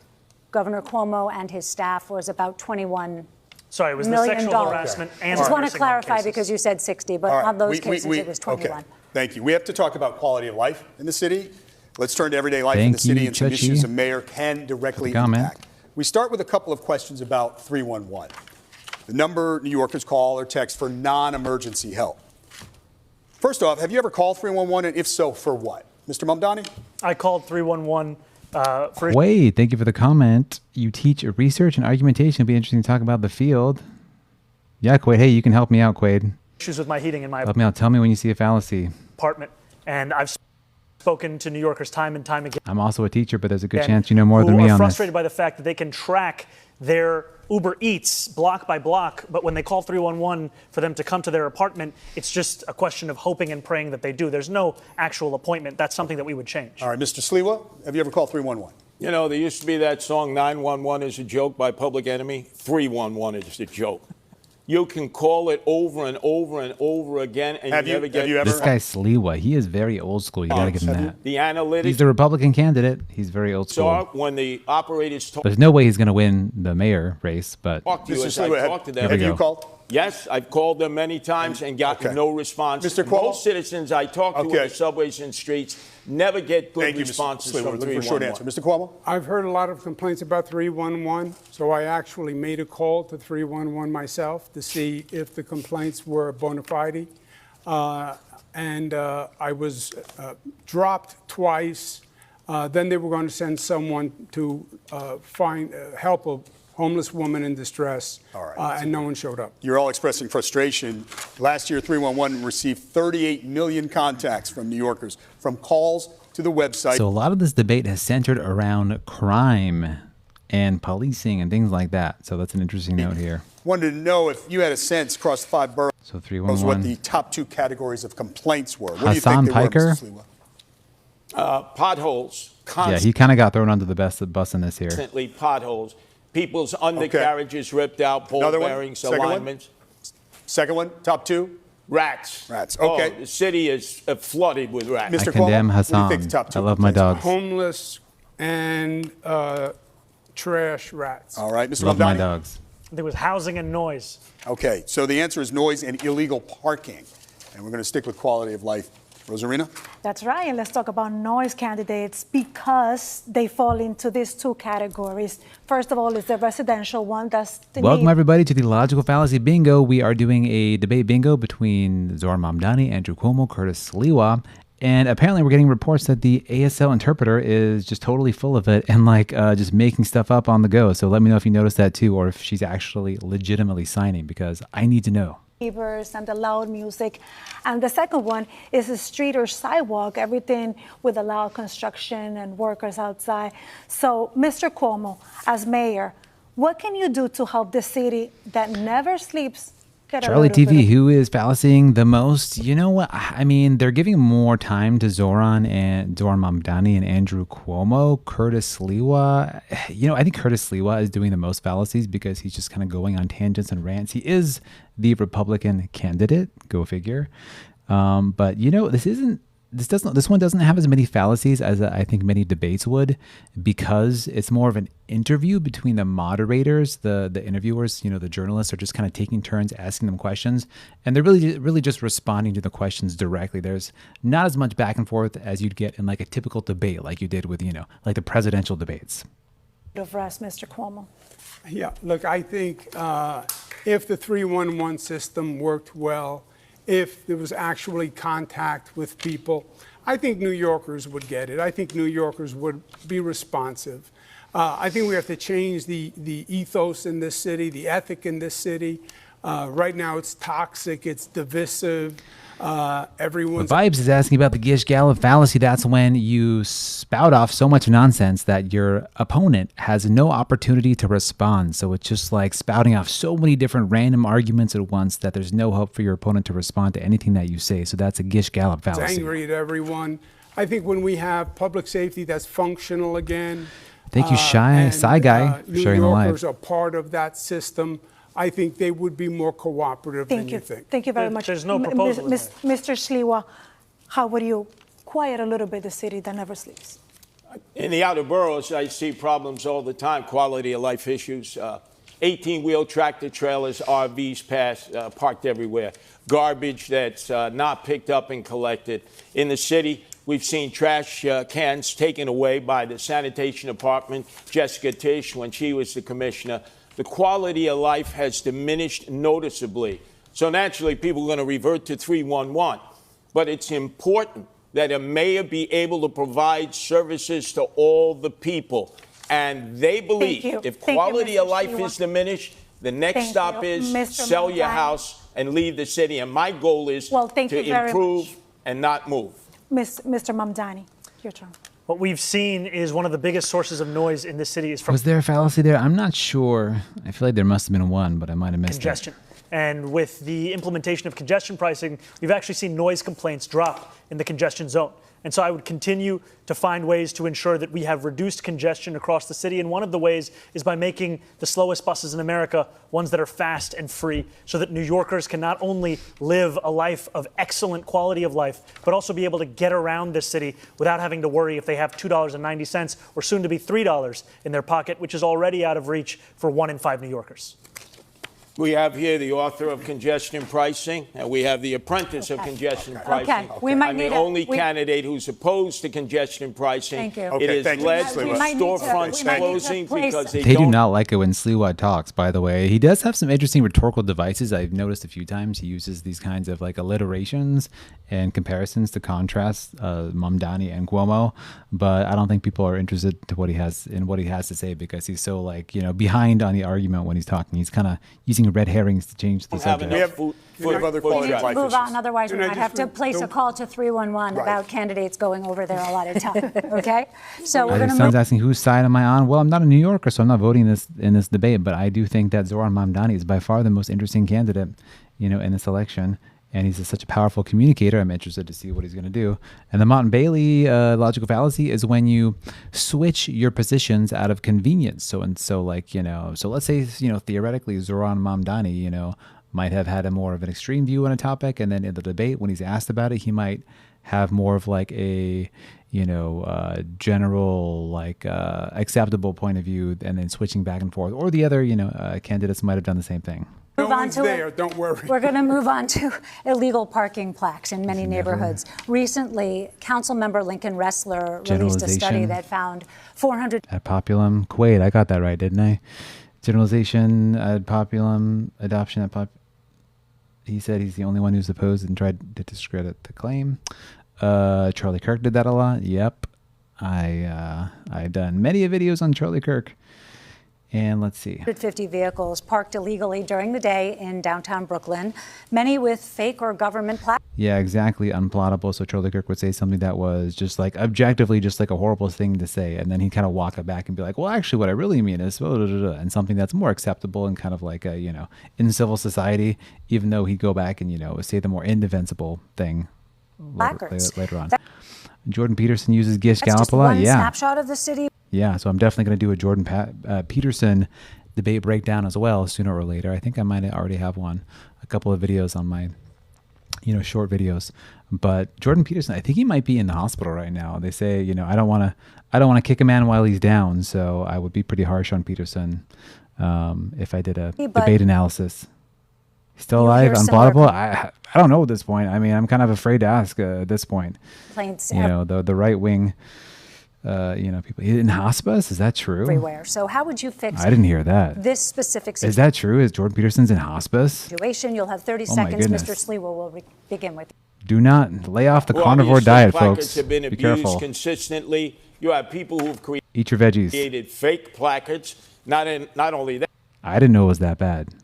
Governor Cuomo and his staff was about $21 Sorry, it was the million. sexual harassment I and just want to nursing home clarify cases. because you said 60, but All right, on those cases it was 21. Okay, thank you. We have to talk about quality of life in the city. Let's turn to everyday life in Thank the city you, and some Chachi, issues a mayor can directly for the comment. impact. We start with a couple of questions about 311, the number New Yorkers call or text for non-emergency help. First off, have you ever called 311, and if so, for what? Mr. Mamdani? I called 311 for Wait, thank you for the comment. You teach research and argumentation. It'd be interesting to talk about the field. Yeah, Quaid. Hey, you can help me out, Quaid. issues with my heating in my Help me out. Tell me when you see a fallacy. apartment, and I've spoken to New Yorkers time and time again. I'm also a teacher, but there's a good chance you know more than who me are on this. frustrated by the fact that they can track their Uber Eats block by block, but when they call 311 for them to come to their apartment, it's just a question of hoping and praying that they do. There's no actual appointment. That's something that we would change. All right, Mr. Sliwa, have you ever called 311? You know, there used to be that song 911 is a joke by Public Enemy. 311 is a joke. You can call it over and over and over again, and you never get it. This guy's Sliwa. He is very old school. You got to give him that. The analytics. He's the Republican candidate. He's very old school. When the operators talk. There's no way he's going to win the mayor race, but Talk to you as I talk to them. Have you called? Yes, I've called them many times and gotten no response. Mr. Cuomo? Most citizens I talk to in the subways and streets never get good Thank you, responses Mr. Sliwa. from We're looking for a short 311. answer. Mr. Cuomo? I've heard a lot of complaints about 311, so I actually made a call to 311 myself to see if the complaints were bona fide. I was dropped twice. Then they were going to send someone to help a homeless woman in distress, All right. and no one showed up. You're all expressing frustration. Last year, 311 received 38 million contacts from New Yorkers, from calls to the website. So a lot of this debate has centered around crime and policing and things like that. So that's an interesting note here. Wanted to know if you had a sense across the 5 boroughs So what 311. the top 2 categories of complaints were. What do you Hassan think they Piker? were, Mr. Sliwa? Potholes, Yeah, he kind of got thrown under the bus in this here. constantly potholes. People's undercarriages ripped out, ball Another one? bearings, Second one? alignments. Second one, top 2? Rats. Rats, Oh, okay. the city is flooded with rats. Mr. I condemn Cuomo, what do you think Hassan. the top 2 I love my complaints dogs. Homeless and trash rats. are? All right, Mr. Love my Mamdani? dogs. There was housing and noise. Okay, so the answer is noise and illegal parking. And we're going to stick with quality of life. Rosarina? That's right. And let's talk about noise candidates because they fall into these 2 categories. First of all, is the residential one. That's the Welcome, need. everybody, to the Logical Fallacy Bingo. We are doing a debate bingo between Zohran Mamdani, Andrew Cuomo, Curtis Sliwa. And apparently we're getting reports that the ASL interpreter is just totally full of it and just making stuff up on the go. So let me know if you noticed that too, or if she's actually legitimately signing, because I need to know. Neighbors and the loud music. And the second one is a street or sidewalk, everything with the loud construction and workers outside. So, Mr. Cuomo, as mayor, what can you do to help the city that never sleeps get Charlie a little TV, bit who is fallacying the most? You know what? I mean, they're giving more time to Zohran Mamdani and Andrew Cuomo. Curtis Sliwa, I think Curtis Sliwa is doing the most fallacies because he's just kind of going on tangents and rants. He is the Republican candidate, go figure. But this one doesn't have as many fallacies as I think many debates would, because it's more of an interview between the moderators, the interviewers, the journalists are just kind of taking turns asking them questions, and they're really just responding to the questions directly. There's not as much back and forth as you'd get in like a typical debate, like you did with like the presidential debates. of rest, Mr. Cuomo? Yeah, look, I think if the 311 system worked well, if there was actually contact with people, I think New Yorkers would get it. I think New Yorkers would be responsive. I think we have to change the ethos in this city, the ethic in this city. Right now it's toxic, it's divisive. Everyone's Vibes is asking about the Gish Gallop fallacy. That's when you spout off so much nonsense that your opponent has no opportunity to respond. So it's just like spouting off so many different random arguments at once that there's no hope for your opponent to respond to anything that you say. So that's a Gish Gallop fallacy. angry at everyone. I think when we have public safety that's functional again. Thank you, Shy Guy, for New sharing the live. Yorkers are part of that system. I think they would be more cooperative than you think. Thank you very much. There's no proposal in there. Mr. Sliwa, how would you quiet a little bit the city that never sleeps? In the outer boroughs, I see problems all the time, quality of life issues. 18-wheel tractor trailers, RVs parked everywhere. Garbage that's not picked up and collected. In the city, we've seen trash cans taken away by the sanitation department, Jessica Tisch, when she was the commissioner. The quality of life has diminished noticeably. So naturally, people are going to revert to 311. But it's important that a mayor be able to provide services to all the people. And they believe if quality of life is diminished, the next stop is sell your house and leave the city. And my goal is to improve and not move. Mr. Mamdani, your turn. What we've seen is one of the biggest sources of noise in this city is from Was there a fallacy there? I'm not sure. I feel like there must have been one, but I might have missed congestion. And with the implementation of congestion pricing, we've actually seen noise complaints drop in the congestion zone. And so I would continue to find ways to ensure that we have reduced congestion across the city. And one of the ways is by making the slowest buses in America ones that are fast and free, so that New Yorkers can not only live a life of excellent quality of life, but also be able to get around this city without having to worry if they have $2.90 or soon to be $3 in their pocket, which is already out of reach for 1 in 5 New Yorkers. We have here the author of Congestion Pricing, and we have the apprentice of Congestion Pricing. We might I'm need the only candidate who's opposed to congestion pricing. Thank you. It has thank you, led Mr. to Sliwa. storefronts closing because They they do don't not like it when Sliwa talks, by the way. He does have some interesting rhetorical devices. I've noticed a few times he uses these kinds of like alliterations and comparisons to contrast Mamdani and Cuomo, but I don't think people are interested to what he has to say because he's so like, behind on the argument when he's talking. He's kind of using red herrings to change the have subject. enough food We have other quality of life Move issues. on, otherwise we might have to place a call to 311 about candidates going over their allotted time. Okay, so we're going to Someone's move. asking whose side am I on? Well, I'm not a New Yorker, so I'm not voting in this debate. But I do think that Zohran Mamdani is by far the most interesting candidate, in this election, and he's such a powerful communicator. I'm interested to see what he's going to do. And the Mott and Bailey logical fallacy is when you switch your positions out of convenience. So let's say theoretically Zohran Mamdani, might have had a more of an extreme view on a topic, and then in the debate when he's asked about it, he might have more of like a general acceptable point of view, and then switching back and forth. Or the other candidates might have done the same thing. No Move on one's to there, don't worry. We're going to move on to illegal parking plaques in many neighborhoods. Recently, Councilmember Lincoln Ressler released a study Generalization. that found 400 Ad populum. Wait, I got that right, didn't I? Generalization, ad populum, adoption ad pop. He said he's the only one who's opposed and tried to discredit the claim. Charlie Kirk did that a lot. Yep. I've done many videos on Charlie Kirk. And let's see. 150 vehicles parked illegally during the day in downtown Brooklyn, many with fake or government plaques. Yeah, exactly. Unplottable. So Charlie Kirk would say something that was just like objectively just like a horrible thing to say. And then he'd kind of walk it back and be like, well, actually, what I really mean is, blah, blah, blah, blah, and something that's more acceptable and kind of like a, in civil society, even though he'd go back and, say the more indefensible thing later on. Jordan Peterson uses Gish Gallop just a lot. one Yeah. snapshot of the city. Yeah, so I'm definitely going to do a Jordan Peterson debate breakdown as well sooner or later. I think I might already have a couple of videos on my, short videos. But Jordan Peterson, I think he might be in the hospital right now. They say, I don't want to kick a man while he's down. So I would be pretty harsh on Peterson if I did a debate analysis. He's still alive, unplottable. I don't know at this point. I mean, I'm kind of afraid to ask at this point. The right wing. People in hospice. Is that true? Everywhere. So how would you fix I didn't hear that. This specific Is that true? Is Jordan Peterson's in hospice? situation? You'll have 30 Oh my seconds. goodness. Mr. Sliwa will begin with. Do not lay off the carnivore obviously diet, placards folks. have been Be abused careful. consistently. You have people who've Eat your veggies. created fake placards. Not only that, I didn't know it was that bad.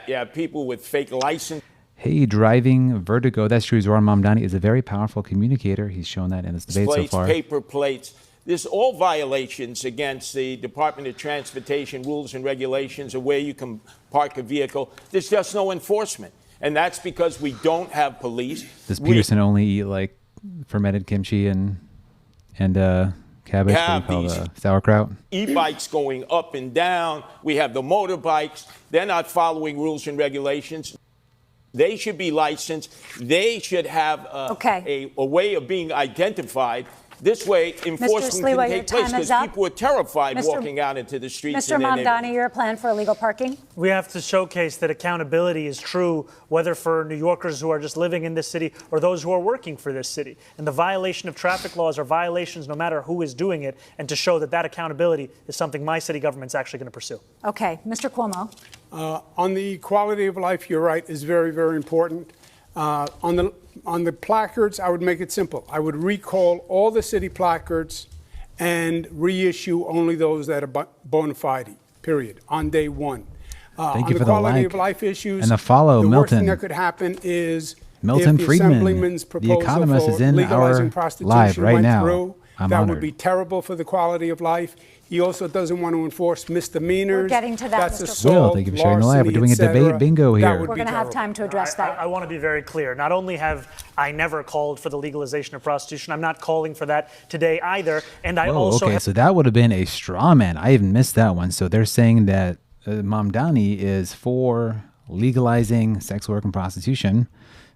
you have people with fake license. Hey, driving vertigo. That's true. Zohran Mamdani is a very powerful communicator. He's shown that in this debate so Plates, far. paper plates. This all violations against the Department of Transportation rules and regulations of where you can park a vehicle. There's just no enforcement. And that's because we don't have police. Does Peterson only eat like fermented kimchi and cabbage? What do you have call these sauerkraut? E-bikes going up and down. We have the motorbikes. They're not following rules and regulations. They should be licensed. They should have a way of being identified. This way, enforcement Sliwa, can your take place time is because up. people are terrified Mr. walking out into the streets. Mr. in their Mamdani, neighborhood. your plan for illegal parking? We have to showcase that accountability is true, whether for New Yorkers who are just living in this city or those who are working for this city. And the violation of traffic laws are violations no matter who is doing it, and to show that accountability is something my city government's actually going to pursue. Okay, Mr. Cuomo. On the quality of life, you're right, is very, very important. On the placards, I would make it simple. I would recall all the city placards and reissue only those that are bona fide, period, on day one. Thank on you the for the quality like of life issues, and the follow, the worst Milton. thing that could happen is Milton if the Friedman, Assemblyman's The proposal Economist, for is in legalizing our prostitution live right went now. through. I'm That honored. would be terrible for the quality of life. He also doesn't want to enforce misdemeanors. We're getting to that, That's Mr. assault, Will, thank you for sharing the live. We're larceny, doing a debate etc. bingo That here. would We're be going to have terrible. time to address that. I want to be very clear. Not only have I never called for the legalization of prostitution, I'm not calling for that today either. And I also okay, so that would have been a straw man. I even missed that one. So they're saying that Mamdani is for legalizing sex work and prostitution.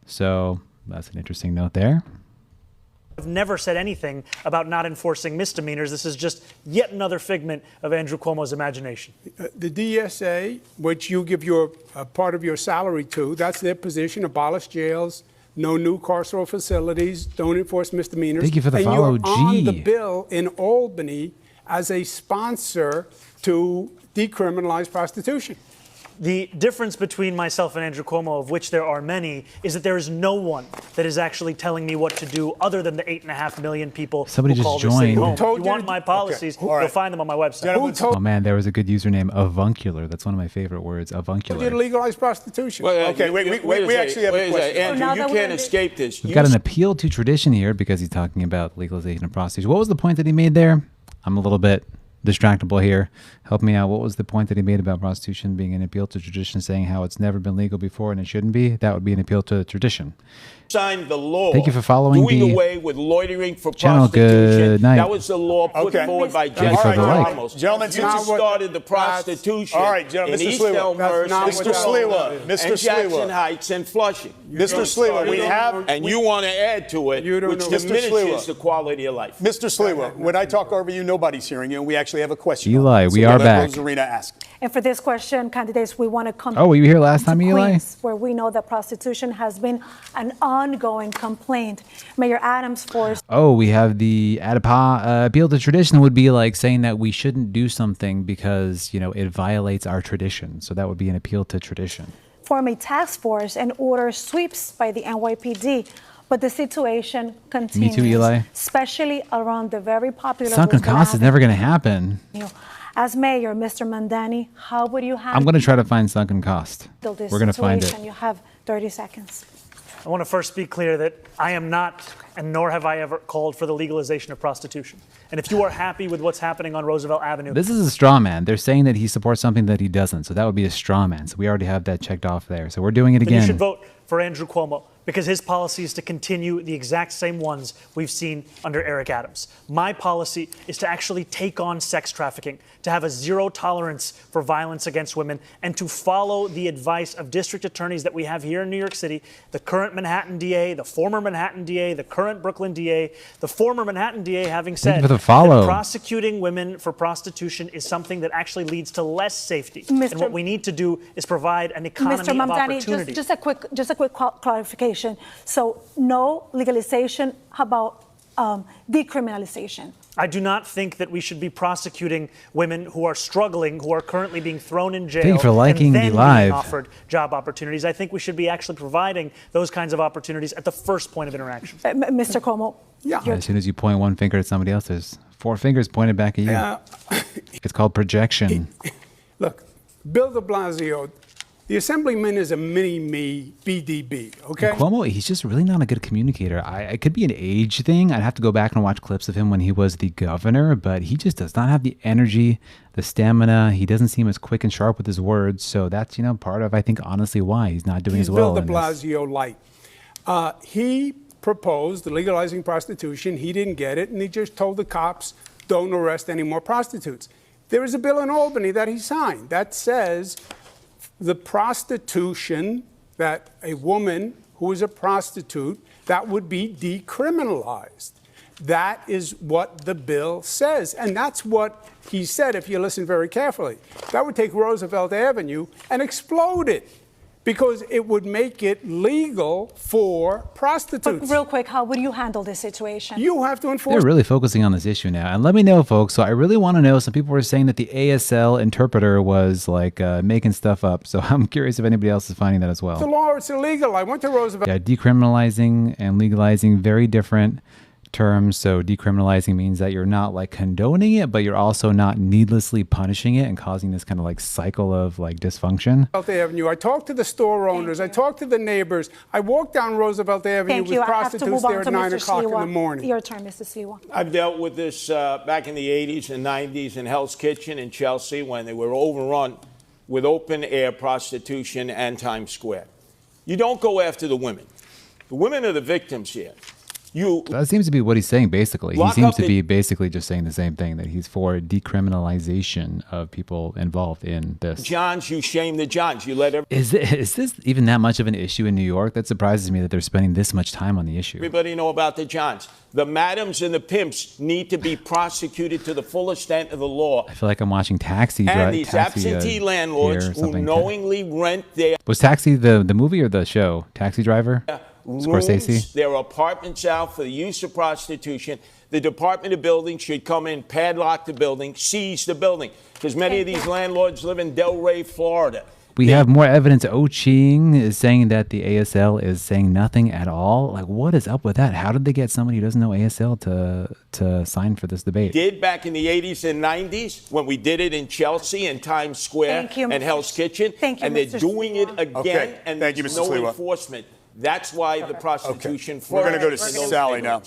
So that's an interesting note there. I've never said anything about not enforcing misdemeanors. This is just yet another figment of Andrew Cuomo's imagination. The DSA, which you give your part of your salary to, that's their position: abolish jails, no new carceral facilities, don't enforce misdemeanors. Thank you for the and follow, you're on G. the bill in Albany as a sponsor to decriminalize prostitution. The difference between myself and Andrew Cuomo, of which there are many, is that there is no one that is actually telling me what to do other than the 8.5 million people Somebody who just call this city joined. home. If you want my policies, Okay. All right. you'll find them on my website. Oh man, there was a good username, avuncular. That's one of my favorite words, You avuncular. legalize prostitution. Okay, we actually have a question. Andrew, now you that can't we're- escape this. We've got an appeal to tradition here because he's talking about legalization of prostitution. What was the point that he made there? I'm a little bit distractible here. Help me out. What was the point that he made about prostitution being an appeal to tradition, saying how it's never been legal before and it shouldn't be? That would be an appeal to tradition. Signed the law. Thank you for following doing the away with loitering for channel. prostitution. Good night. That was the law put Okay. forward by Thank you Justice for the like. Ramos. Gentlemen, you since just you- started the prostitution All right, gentlemen, in Mr. East Sliwa. Elmhurst, That's not Mr. Sliwa, and Mr. Jackson Sliwa. Heights and Flushing. Mr. Sliwa, we have. And you want to add to it, You don't which know. Mr. diminishes Sliwa. the quality of life. Mr. Sliwa, when I talk over you, nobody's hearing you, and we actually have a question. Eli, on it. we So are we'll back. let Rosarina ask. And for this question, candidates, we want to come Oh, were you here last to time, Eli? Queens, where we know that prostitution has been an ongoing complaint. Mayor Adams forced Oh, we have the appeal to tradition would be like saying that we shouldn't do something because, you know, it violates our tradition. So that would be an appeal to tradition. form a task force and order sweeps by the NYPD. But the situation continues. Me too, Eli. Especially around the very popular Sunken Roosevelt cost is never going to happen. Avenue. As mayor, Mr. Mamdani, how would you handle I'm going to try to find sunken cost. this We're going to find it. situation? You have 30 seconds. I want to first be clear that I am not, and nor have I ever called for the legalization of prostitution. And if you are happy with what's happening on Roosevelt Avenue, This is a straw man. They're saying that he supports something that he doesn't. So that would be a straw man. So we already have that checked off there. So we're doing it then you should again. vote for Andrew Cuomo, because his policy is to continue the exact same ones we've seen under Eric Adams. My policy is to actually take on sex trafficking, to have a zero tolerance for violence against women, and to follow the advice of district attorneys that we have here in New York City, the current Manhattan DA, the former Manhattan DA, the current Brooklyn DA, the former Manhattan DA having said you for the follow. that prosecuting women for prostitution is something that actually leads to less safety. And what we need to do is provide an economy Mr. of Mamdani, opportunity. just a quick clarification. So no legalization, how about decriminalization? I do not think that we should be prosecuting women who are struggling, who are currently being thrown in jail, Thank you for liking and the then live. being offered job opportunities. I think we should be actually providing those kinds of opportunities at the first point of interaction. Mr. Cuomo, Yeah. your As soon as you point one finger at somebody else, there's 4 fingers pointed back at you. It's called projection. Look, Bill de Blasio, the assemblyman is a mini-me BDB, okay? Cuomo, he's just really not a good communicator. It could be an age thing. I'd have to go back and watch clips of him when he was the governor, but he just does not have the energy, the stamina. He doesn't seem as quick and sharp with his words. So that's, part of, I think, honestly, why he's not doing He's as well. Bill de in this. Blasio light. He proposed legalizing prostitution. He didn't get it, and he just told the cops, don't arrest any more prostitutes. There is a bill in Albany that he signed that says the prostitution that a woman who is a prostitute, that would be decriminalized. That is what the bill says. And that's what he said, if you listen very carefully. That would take Roosevelt Avenue and explode it, because it would make it legal for prostitutes. but real quick, how would you handle this situation? You have to enforce. They're really focusing on this issue now. And let me know, folks. So I really want to know. Some people were saying that the ASL interpreter was like making stuff up. So I'm curious if anybody else is finding that as well. the law. It's illegal. I went to Roosevelt. Yeah, decriminalizing and legalizing, very different terms. So decriminalizing means that you're not like condoning it, but you're also not needlessly punishing it and causing this kind of like cycle of like dysfunction. Roosevelt Avenue. I talked to the store owners. I talked to the neighbors. I walked down Roosevelt Avenue Thank with you. I have to prostitutes move there on at to 9 Mr. o'clock in the Sliwa. morning. Your turn, Mr. Sliwa. I've dealt with this back in the 80s and 90s in Hell's Kitchen in Chelsea when they were overrun with open-air prostitution and Times Square. You don't go after the women. The women are the victims here. That seems to be what he's saying, basically. He Lock seems up to be basically just saying the same thing, that he's for decriminalization of people involved in this. Johns, you shame the Johns. You let Is this even that much of an issue in New York? That surprises me that they're spending this much time on the issue. everybody know about the Johns. The madams and the pimps need to be prosecuted to the full extent of the law. I feel like I'm watching Taxi. And these absentee landlords who knowingly rent their Was Taxi the movie or the show? Taxi Driver? Scorsese? rooms, their apartments out for the use of prostitution. The Department of Building should come in, padlock the building, seize the building, because many of these landlords live in Delray, Florida. We have more evidence. Oh Ching is saying that the ASL is saying nothing at all. Like, what is up with that? How did they get somebody who doesn't know ASL to sign for this debate? Did back in the 80s and 90s when we did it in Chelsea and Times Square and Hell's Kitchen. And they're doing it again, and there's no enforcement. That's why the prostitution. We're going to go to Sally now.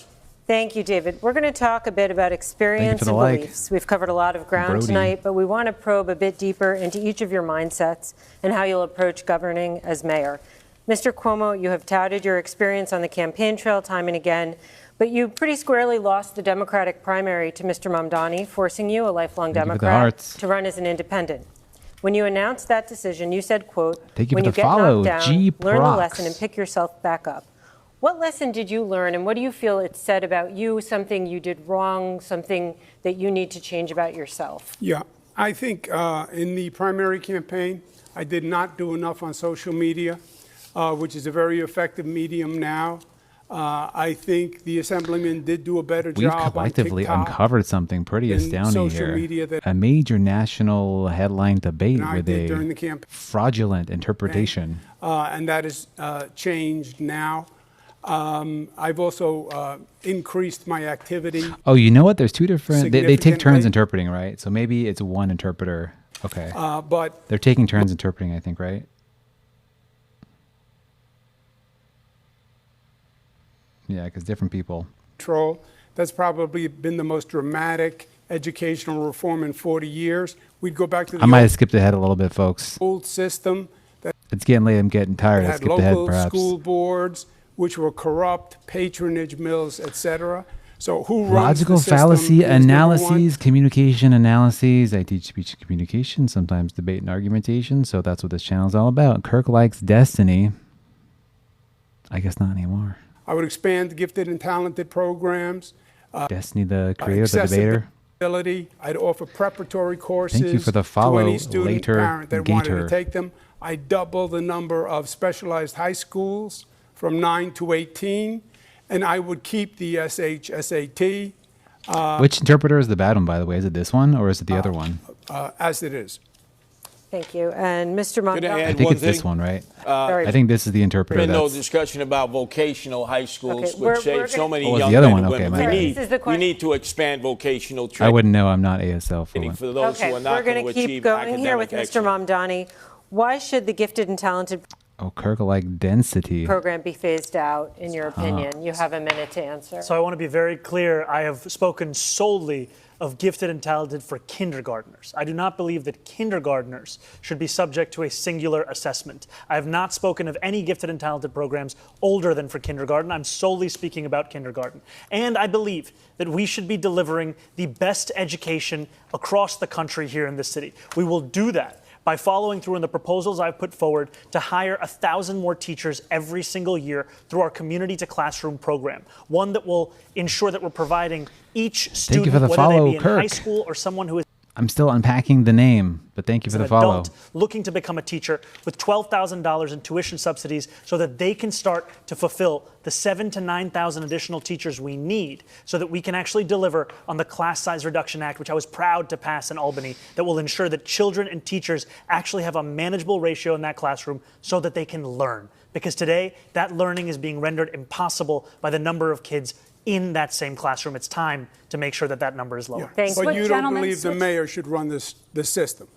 Thank you, David. We're going to talk a bit about experience and beliefs. We've covered a lot of ground tonight, but we want to probe a bit deeper into each of your mindsets and how you'll approach governing as mayor. Mr. Cuomo, you have touted your experience on the campaign trail time and again, but you pretty squarely lost the Democratic primary to Mr. Mamdani, forcing you, a lifelong Democrat, to run as an independent. When you announced that decision, you said, quote, when you get knocked down, learn the lesson and pick yourself back up. What lesson did you learn, and what do you feel it said about you, something you did wrong, something that you need to change about yourself? Yeah, I think in the primary campaign, I did not do enough on social media, which is a very effective medium now. I think the Assemblyman did do a better job. We've collectively uncovered something pretty astounding here. A major national headline debate with a fraudulent interpretation. And that has changed now. I've also increased my activity. Oh, you know what? There's two different. They take turns interpreting, right? So maybe it's one interpreter. Okay. But they're taking turns interpreting, I think, right? Yeah, because different people. That's probably been the most dramatic educational reform in 40 years. We'd go back to the I might have skipped ahead a little bit, folks. Old system. It's getting late. I'm getting tired. I skipped ahead, perhaps. School boards, which were corrupt, patronage mills, etc. So who runs logical the system fallacy analyses, communication analyses. I teach speech and communication, sometimes debate and argumentation. So that's what this channel is all about. Kirk likes destiny. I guess not anymore. I would expand gifted and talented programs. Destiny, the creator, the debater. I'd offer preparatory courses. Thank you for the follow to any student later, parent that wanted to take them. I double the number of specialized high schools from 9 to 18, and I would keep the SAT. Which interpreter is the bad one, by the way? Is it this one or is it the other one? As it is. Thank you. And Mr. Mamdani. I think it's this one, right? I think this is the interpreter. There's been no discussion about vocational high schools, which save so many young the other men one? and Okay, women. We need to expand vocational training. I wouldn't know. I'm not ASL fluent. For those who are not we're going to keep going here with Mr. Mamdani. Why should the gifted and talented Kirk-like density program be phased out, in your opinion? You have a minute to answer. So I want to be very clear. I have spoken solely of gifted and talented for kindergartners. I do not believe that kindergartners should be subject to a singular assessment. I have not spoken of any gifted and talented programs older than for kindergarten. I'm solely speaking about kindergarten. And I believe that we should be delivering the best education across the country here in this city. We will do that by following through on the proposals I've put forward to hire 1,000 more teachers every single year through our community to classroom program. One that will ensure that we're providing each student, whether they be in high school or someone who is I'm still unpacking the name, but thank you for the follow. Adult looking to become a teacher with $12,000 in tuition subsidies so that they can start to fulfill the 7,000 to 9,000 additional teachers we need so that we can actually deliver on the Class Size Reduction Act, which I was proud to pass in Albany, that will ensure that children and teachers actually have a manageable ratio in that classroom so that they can learn. Because today, that learning is being rendered impossible by the number of kids in that same classroom. It's time to make sure that that number is lower. Yeah. But you don't believe the mayor should run the system?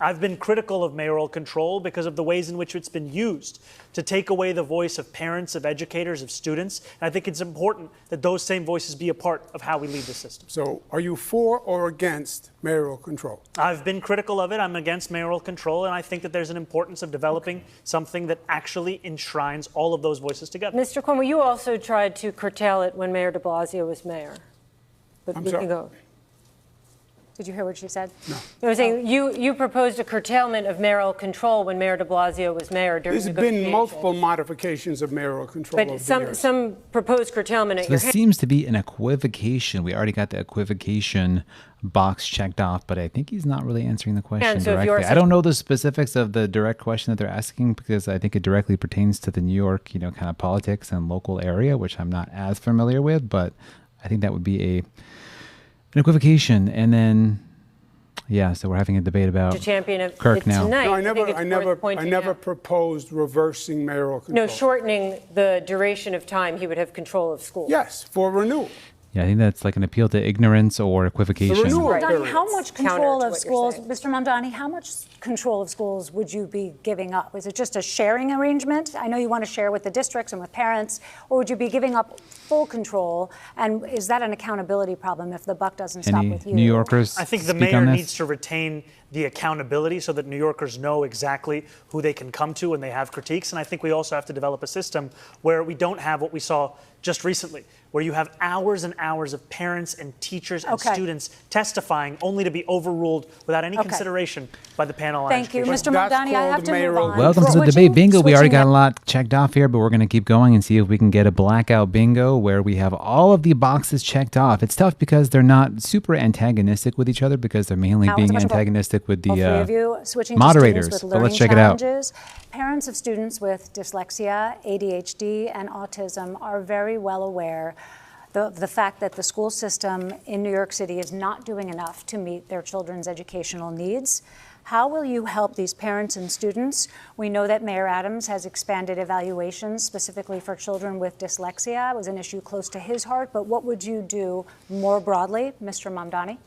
I've been critical of mayoral control because of the ways in which it's been used to take away the voice of parents, of educators, of students. And I think it's important that those same voices be a part of how we lead the system. So are you for or against mayoral control? I've been critical of it. I'm against mayoral control, and I think that there's an importance of developing something that actually enshrines all of those voices together. Mr. Cuomo, you also tried to curtail it when Mayor de Blasio was mayor. But I'm we sorry. can go. Did you hear what she said? No. I was saying you proposed a curtailment of mayoral control when Mayor de Blasio was mayor during There's negotiations. been multiple modifications of mayoral control over But the some years. proposed curtailment at So your there seems to be an equivocation. We already got the equivocation box checked off, but I think he's not really answering the question so if you're directly. I don't know the specifics of the direct question that they're asking because I think it directly pertains to the New York, kind of politics and local area, which I'm not as familiar with, but I think that would be an equivocation. And then, yeah, so we're having a debate about to champion it Kirk now. tonight. No, I think it's worth pointing I never out. proposed reversing mayoral control. No, shortening the duration of time he would have control of schools. Yes, for renewal. Yeah, I think that's like an appeal to ignorance or equivocation. renewal Right. Mamdani, how It's much counter control to of what you're schools, saying. Mr. Mamdani, how much control of schools would you be giving up? Is it just a sharing arrangement? I know you want to share with the districts and with parents, or would you be giving up full control? And is that an accountability problem if the buck doesn't stop Any with you? New Yorkers I think the speak mayor on this? needs to retain the accountability so that New Yorkers know exactly who they can come to when they have critiques. And I think we also have to develop a system where we don't have what we saw just recently, where you have hours and hours of parents and teachers and Okay. students testifying only to be overruled without any Okay. consideration by the panel on Thank you. education. Mr. That's Mamdani, I have called to move mayoral on. Welcome to the Switching- debate bingo. We already switching got a it- lot checked off here, but we're going to keep going and see if we can get a blackout bingo where we have all of the boxes checked off. It's tough because they're not super antagonistic with each other because they're mainly Now, it's being a bunch of antagonistic with all three the of you switching to moderators. students So with learning let's check it out. challenges. Parents of students with dyslexia, ADHD, and autism are very well aware the fact that the school system in New York City is not doing enough to meet their children's educational needs. How will you help these parents and students? We know that Mayor Adams has expanded evaluations specifically for children with dyslexia. It was an issue close to his heart, but what would you do more broadly, Mr. Mamdani?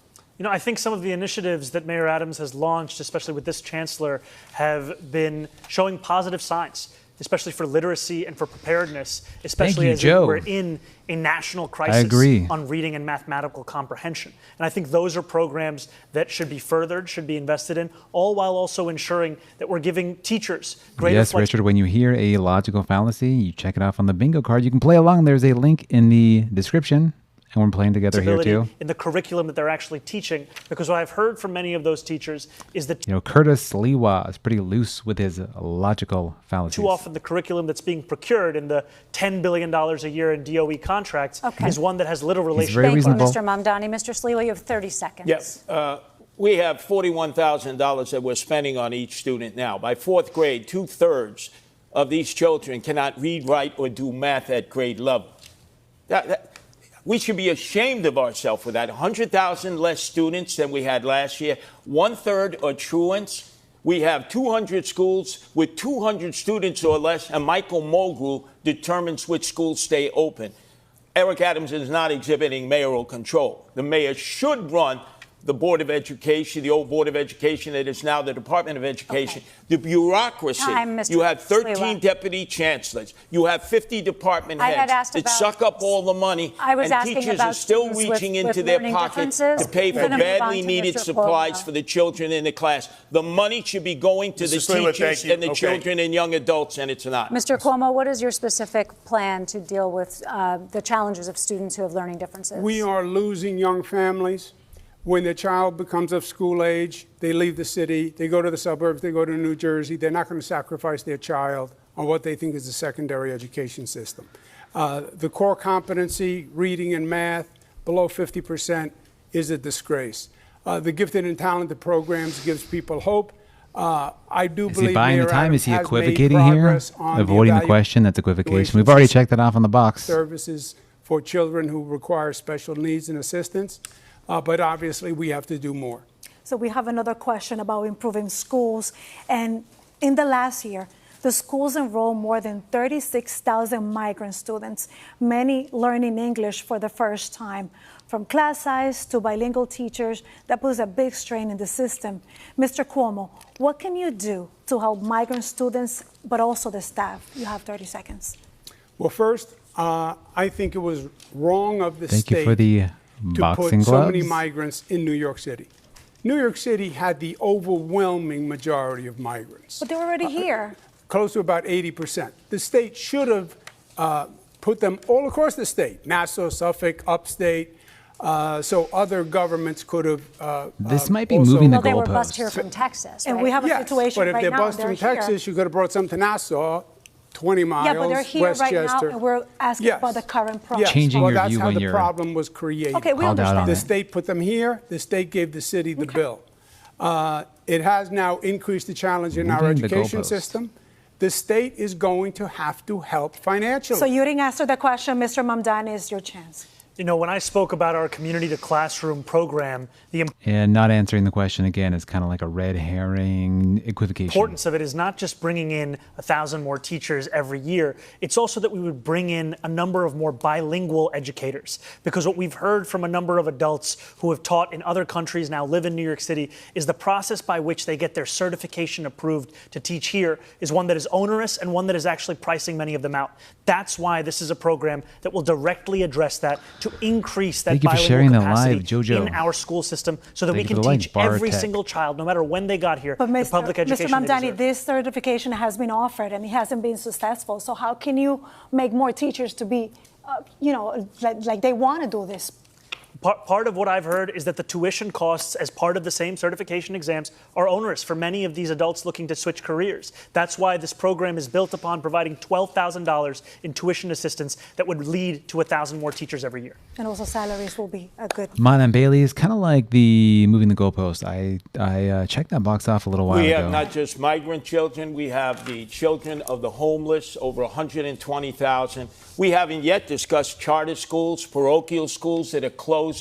I think some of the initiatives that Mayor Adams has launched, especially with this chancellor, have been showing positive signs, especially for literacy and for preparedness, especially you, as Joe. we're in a national crisis agree. on reading and mathematical comprehension. And I think those are programs that should be furthered, should be invested in, all while also ensuring that we're giving teachers greater Yes, Richard, when you hear a logical fallacy, you check it off on the bingo card. You can play along. There's a link in the description. And we're playing together here too. in the curriculum that they're actually teaching. Because what I've heard from many of those teachers is that Curtis Sliwa is pretty loose with his logical fallacies. too often the curriculum that's being procured in the $10 billion a year in DOE contracts is one that has little relation. very Thank reasonable. you, Mr. Mamdani. Mr. Sliwa, you have 30 seconds. Yes. We have $41,000 that we're spending on each student now. By fourth grade, 2/3 of these children cannot read, write, or do math at grade level. We should be ashamed of ourselves with that. 100,000 less students than we had last year. 1/3 are truants. We have 200 schools with 200 students or less, and Michael Mulgrew determines which schools stay open. Eric Adams is not exhibiting mayoral control. The mayor should run the Board of Education, the old Board of Education that is now the Department of Education. The bureaucracy. Time, Mr. You have 13 Sliwa. deputy chancellors. You have 50 department I had heads asked that about- suck up all the money, I was and asking teachers about are still students reaching with into their learning pocket differences. to pay We're for gonna move on badly to needed Mr. supplies Cuomo. for the children in the class. The money should be going to the Mr. Sliwa, teachers thank you. and the Okay. children and young adults, and it's not. Mr. Cuomo, what is your specific plan to deal with the challenges of students who have learning differences? We are losing young families. When their child becomes of school age, they leave the city, they go to the suburbs, they go to New Jersey. They're not going to sacrifice their child on what they think is a secondary education system. The core competency, reading and math, below 50% is a disgrace. The gifted and talented programs gives people hope. I do Is believe he buying the Mayor time? Adams Is he has made equivocating here? progress on Avoiding the evaluation question, that's equivocation. We've already checked that off on the box. services for children who require special needs and assistance. But obviously, we have to do more. So we have another question about improving schools. And in the last year, The schools enroll more than 36,000 migrant students, many learning English for the first time. From class size to bilingual teachers, that puts a big strain in the system. Mr. Cuomo, what can you do to help migrant students, but also the staff? You have 30 seconds. Well, first, I think it was wrong of the Thank state you for the to boxing put so many gloves. migrants in New York City. New York City had the overwhelming majority of migrants. But they're already here. Close to about 80%. The state should have put them all across the state, Nassau, Suffolk, upstate, so other governments could have. This might be also- moving the Well, they were bused goalposts. here from Texas, And right? we have a Yes, situation but if right they're now. bused They're from here. Texas, you could have brought some to Nassau, 20 miles, Yeah, but they're here right now, Westchester. and we're asking Yes. about the current Yes. problem. Changing well, your that's view how when the you're problem was created. Okay, we called out understand. on The it. state put them here. The state gave the city the bill. It has now increased the challenge in our Moving the education goalpost. system. The state is going to have to help financially. So you didn't answer the question, Mr. Mamdani, is your chance. You know, when I spoke about our community to classroom program, the And not answering the question again is kind of like a red herring equivocation. importance of it is not just bringing in 1,000 more teachers every year. It's also that we would bring in a number of more bilingual educators. Because what we've heard from a number of adults who have taught in other countries, now live in New York City, is the process by which they get their certification approved to teach here is one that is onerous and one that is actually pricing many of them out. That's why this is a program that will directly address that, to increase that Thank you for bilingual sharing that capacity live, Jojo. in our school system so that Thank we you can for the like, teach Bar every Tech. single child, no matter when they got here, But the public Mr. education they Mamdani, deserve. this certification has been offered and it hasn't been successful. So how can you make more teachers to be, like they want to do this? Part of what I've heard is that the tuition costs as part of the same certification exams are onerous for many of these adults looking to switch careers. That's why this program is built upon providing $12,000 in tuition assistance that would lead to 1,000 more teachers every year. And also salaries will be a good. Mon Bailey is kind of like the moving the goalpost. I checked that box off a little while We ago. have not just migrant children, we have the children of the homeless, over 120,000. We haven't yet discussed charter schools, parochial schools that are closing.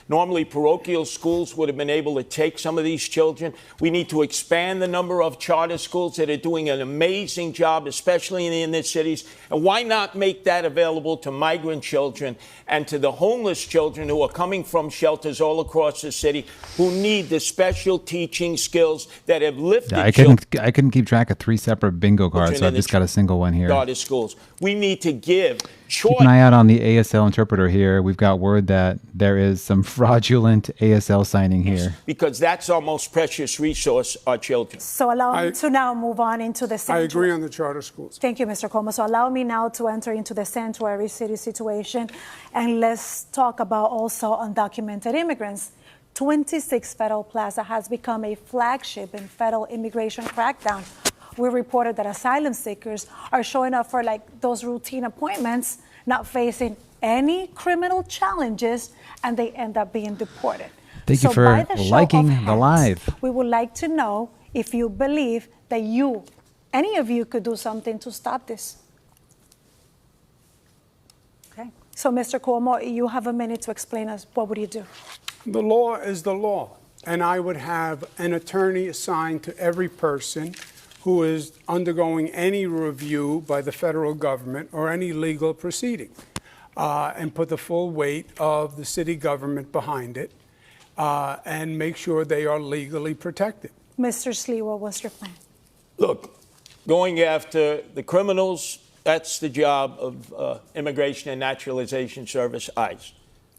Normally, parochial schools would have been able to take some of these children. We need to expand the number of charter schools that are doing an amazing job, especially in the inner cities. And why not make that available to migrant children and to the homeless children who are coming from shelters all across the city who need the special teaching skills that have lifted I couldn't keep track of 3 separate bingo cards, so I've just got a single one here. charter schools. We need to give choice. Keep an eye out on the ASL interpreter here. We've got word that there is some fraudulent ASL signing here. Because that's our most precious resource, our children. So allow me to now move on into the I sanctuary. agree on the charter schools. Thank you, Mr. Cuomo. So allow me now to enter into the sanctuary city situation, and let's talk about also undocumented immigrants. 26 Federal Plaza has become a flagship in federal immigration crackdown. We reported that asylum seekers are showing up for like those routine appointments, not facing any criminal challenges, and they end up being deported. Thank you So for by the show liking of the hands, live. We would like to know if you believe that any of you could do something to stop this. Okay. So, Mr. Cuomo, you have a minute to explain us what would you do? The law is the law, and I would have an attorney assigned to every person who is undergoing any review by the federal government or any legal proceeding, and put the full weight of the city government behind it, and make sure they are legally protected. Mr. Sliwa, what's your plan? Look, going after the criminals, that's the job of Immigration and Naturalization Service, ICE.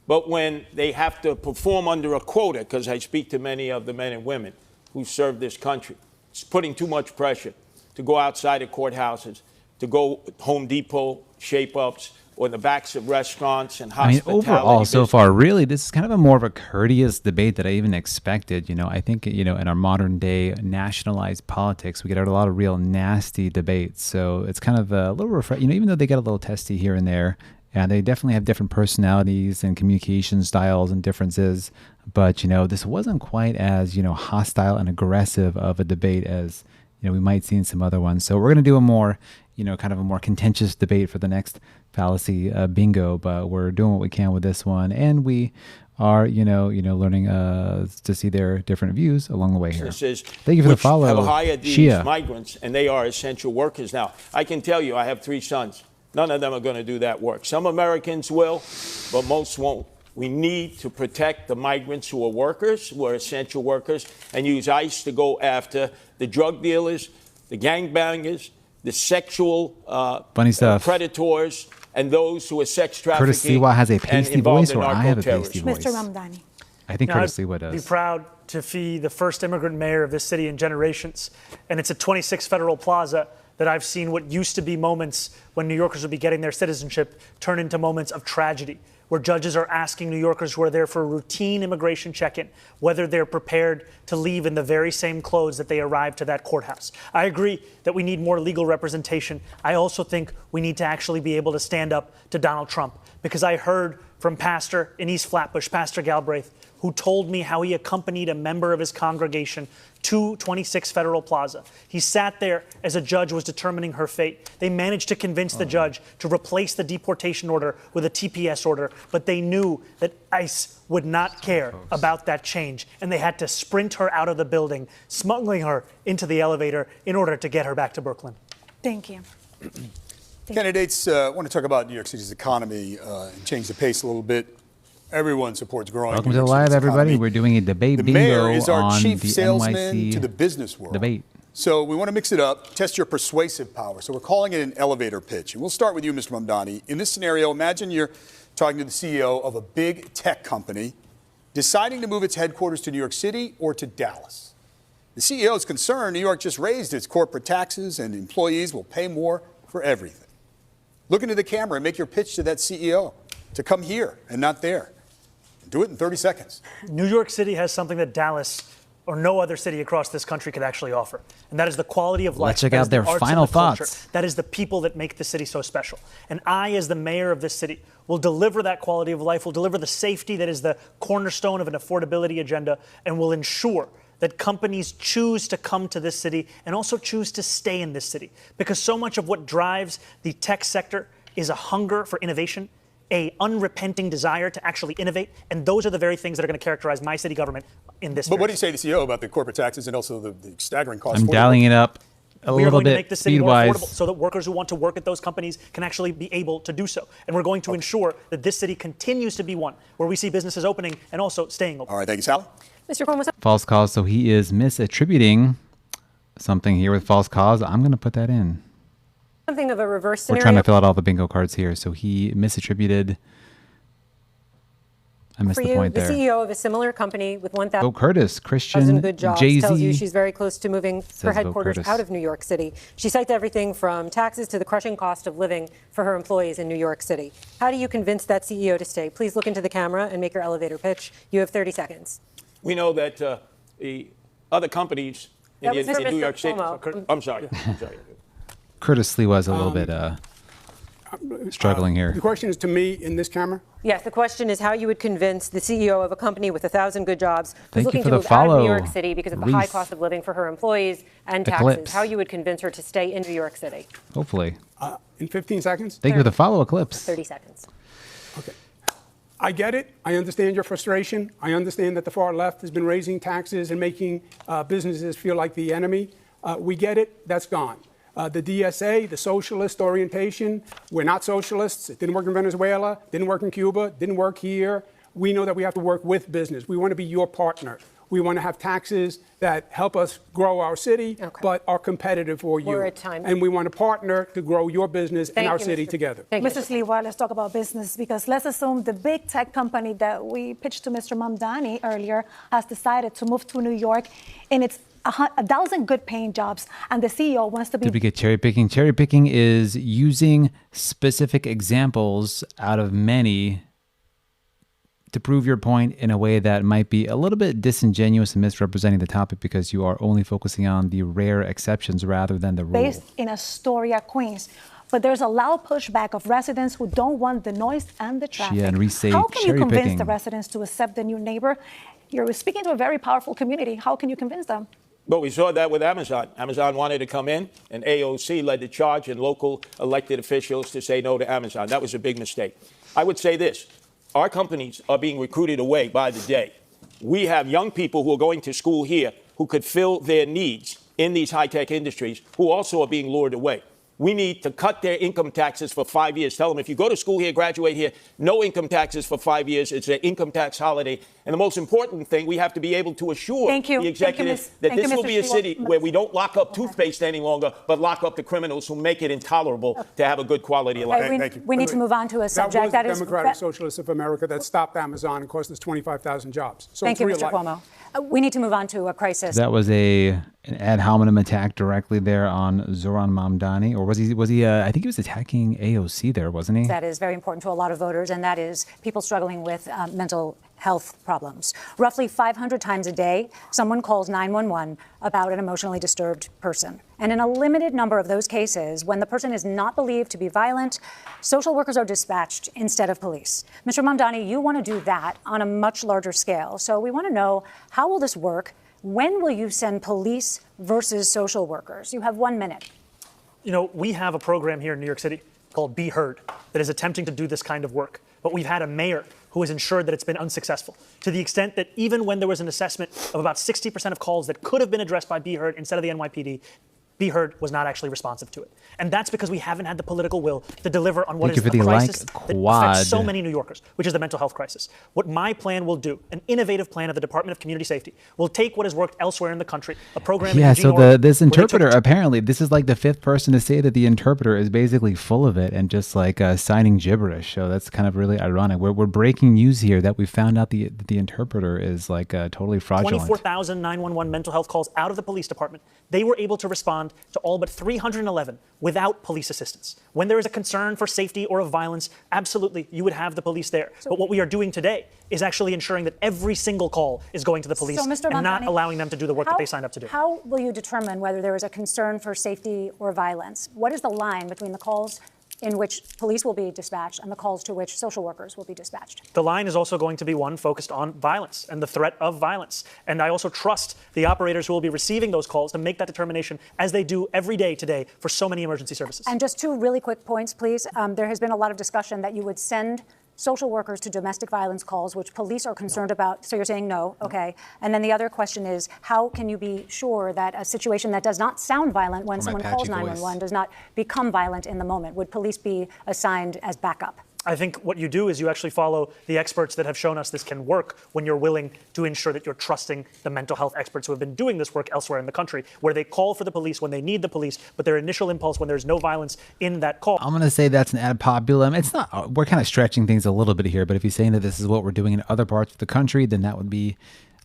But when they have to perform under a quota, because I speak to many of the men and women who serve this country, it's putting too much pressure to go outside of courthouses, to go Home Depot shape-ups, or in the backs of restaurants and I mean, hospitality. overall, so business. far, really, this is kind of a more of a courteous debate that I even expected. I think, in our modern day nationalized politics, we get a lot of real nasty debates. So it's kind of a little refreshing, even though they get a little testy here and there. And they definitely have different personalities and communication styles and differences. But, this wasn't quite as, hostile and aggressive of a debate as, we might see in some other ones. So we're going to do a more, kind of a more contentious debate for the next fallacy bingo. But we're doing what we can with this one. And we are, learning to see their different views along the way here. Businesses Thank you for the which follow, have hired these Shia. migrants, and they are essential workers. Now, I can tell you, I have 3 sons. None of them are going to do that work. Some Americans will, but most won't. We need to protect the migrants who are workers, who are essential workers, and use ICE to go after the drug dealers, the gangbangers, the sexual Funny stuff. predators, and those who are sex trafficking. Curtis Sliwa has a pasty voice, or I have a pasty voice? Mr. Mamdani. I think Curtis Sliwa I'd does. be proud to be the first immigrant mayor of this city in generations. And it's at 26 Federal Plaza that I've seen what used to be moments when New Yorkers would be getting their citizenship turn into moments of tragedy, where judges are asking New Yorkers who are there for a routine immigration check-in whether they're prepared to leave in the very same clothes that they arrived to that courthouse. I agree that we need more legal representation. I also think we need to actually be able to stand up to Donald Trump, because I heard from Pastor in East Flatbush, Pastor Galbraith, who told me how he accompanied a member of his congregation to 26 Federal Plaza. He sat there as a judge was determining her fate. They managed to convince the judge to replace the deportation order with a TPS order, but they knew that ICE would not care about that change, and they had to sprint her out of the building, smuggling her into the elevator in order to get her back to Brooklyn. Thank you. Candidates want to talk about New York City's economy and change the pace a little bit. Everyone supports growing. Welcome New to the York live, City's everybody. economy. We're doing a debate The bingo mayor is our on chief the salesman NYC to the business world. debate. So we want to mix it up, test your persuasive power. So we're calling it an elevator pitch. And we'll start with you, Mr. Mamdani. In this scenario, imagine you're talking to the CEO of a big tech company deciding to move its headquarters to New York City or to Dallas. The CEO is concerned New York just raised its corporate taxes and employees will pay more for everything. Look into the camera and make your pitch to that CEO to come here and not there. Do it in 30 seconds. New York City has something that Dallas or no other city across this country could actually offer, and that is the quality of life. Let's check That out is the their arts and final the culture. thoughts. That is the people that make the city so special. And I, as the mayor of this city, will deliver that quality of life, will deliver the safety that is the cornerstone of an affordability agenda, and will ensure that companies choose to come to this city and also choose to stay in this city. Because so much of what drives the tech sector is a hunger for innovation, a unrepenting desire to actually innovate, and those are the very things that are going to characterize my city government in this. But what do you say to the CEO about the corporate taxes and also the staggering costs? I'm dialing it up a We are little going to make bit the city more affordable speed-wise. so that workers who want to work at those companies can actually be able to do so. And we're going to ensure that this city continues to be one where we see businesses opening and also staying open. All right, thank you, Sally. Mr. Cuomo, False cause, so he is misattributing something here with false cause. I'm going to put that in. something of a reverse We're scenario. trying to fill out all the bingo cards here, so he misattributed. I missed For the you, point the there. CEO of a similar company with 1,000 Go Curtis, Christian, good jobs Jay-Z. tells you she's very close to moving her Says Go headquarters Curtis. out of New York City. She cites everything from taxes to the crushing cost of living for her employees in New York City. How do you convince that CEO to stay? Please look into the camera and make your elevator pitch. You have 30 seconds. We know that the other companies in, That was for in New Mr. York City. Cuomo. I'm sorry. I'm sorry. Curtis Lee was a little bit struggling The here. question is to me in this camera. Yes, the question is how you would convince the CEO of a company with 1,000 good jobs who's Thank you looking for to the move out of follow, New York City because of the high Reese. cost of living for her employees and taxes. Eclipse. How you would convince her to stay in New York City. Hopefully. In 15 seconds. Thank you for the follow, Eclipse. 30 seconds. Okay. I get it. I understand your frustration. I understand that the far left has been raising taxes and making businesses feel like the enemy. We get it. That's gone. The DSA, the socialist orientation, we're not socialists. It didn't work in Venezuela, didn't work in Cuba, didn't work here. We know that we have to work with business. We want to be your partner. We want to have taxes that help us grow our city, but are competitive for you. We're at time. And we want to partner to grow your business and Thank our you, city Mr. together. Thank you, Mr. Sliwa, let's talk about business, because let's assume the big tech company that we pitched to Mr. Mamdani earlier has decided to move to New York, and it's 1,000 good-paying jobs, and the CEO wants to be. Did we get cherry picking? Cherry picking is using specific examples out of many to prove your point in a way that might be a little bit disingenuous and misrepresenting the topic because you are only focusing on the rare exceptions rather than the rule. Based in Astoria, Queens. But there's a loud pushback of residents who don't want the noise and the traffic. and Reese How can you cherry convince picking. the residents to accept the new neighbor? You're speaking to a very powerful community. How can you convince them? But we saw that with Amazon. Amazon wanted to come in, and AOC led the charge and local elected officials to say no to Amazon. That was a big mistake. I would say this. our companies are being recruited away by the day. We have young people who are going to school here who could fill their needs in these high-tech industries who also are being lured away. We need to cut their income taxes for 5 years. Tell them if you go to school here, graduate here, no income taxes for 5 years. It's an income tax holiday. And the most important thing, we have to be able to assure the executive that this will be a city where we don't lock up toothpaste any longer, but lock up the criminals who make it intolerable to have a good quality of life. Thank you. We need to move on to a subject that was the Democratic Socialists of America that stopped Amazon and cost us 25,000 jobs. So thank you, Mr. Cuomo. We need to move on to a crisis. That was an ad hominem attack directly there on Zohran Mamdani, or was he? I think he was attacking AOC there, wasn't he? That is very important to a lot of voters, and that is people struggling with mental health problems. Roughly 500 times a day, someone calls 911 about an emotionally disturbed person. And in a limited number of those cases, when the person is not believed to be violent, social workers are dispatched instead of police. Mr. Mamdani, you want to do that on a much larger scale. So we want to know, how will this work? When will you send police versus social workers? You have 1 minute. You know, we have a program here in New York City called Be Heard that is attempting to do this kind of work. But we've had a mayor who has ensured that it's been unsuccessful, to the extent that even when there was an assessment of about 60% of calls that could have been addressed by Be Heard instead of the NYPD, Be Heard was not actually responsive to it. And that's because we haven't had the political will to deliver on what is a crisis that affects so many New Yorkers, which is the mental health crisis. What my plan will do, an innovative plan of the Department of Community Safety, will take what has worked elsewhere in the country, a program Yeah, so this interpreter, apparently, this is like the fifth person to say that the interpreter is basically full of it and just like signing gibberish. So that's kind of really ironic. We're breaking news here that we found out the interpreter is like totally fraudulent. 24,000 911 mental health calls out of the police department. They were able to respond to all but 311 without police assistance. When there is a concern for safety or of violence, absolutely, you would have the police there. But what we are doing today is actually ensuring that every single call is going to the police and not allowing them to do the work that they signed up to do. How will you determine whether there is a concern for safety or violence? What is the line between the calls in which police will be dispatched and the calls to which social workers will be dispatched? The line is also going to be one focused on violence and the threat of violence. And I also trust the operators who will be receiving those calls to make that determination, as they do every day today for so many emergency services. And just 2 really quick points, please. There has been a lot of discussion that you would send social workers to domestic violence calls, which police are concerned about. So you're saying no, okay. And then the other question is, how can you be sure that a situation that does not sound violent when someone calls 911 does not become violent in the moment? Would police be assigned as backup? I think what you do is you actually follow the experts that have shown us this can work when you're willing to ensure that you're trusting the mental health experts who have been doing this work elsewhere in the country, where they call for the police when they need the police, but their initial impulse when there's no violence in that call. I'm going to say that's an ad populum. It's not, we're kind of stretching things a little bit here, but if you're saying that this is what we're doing in other parts of the country, then that would be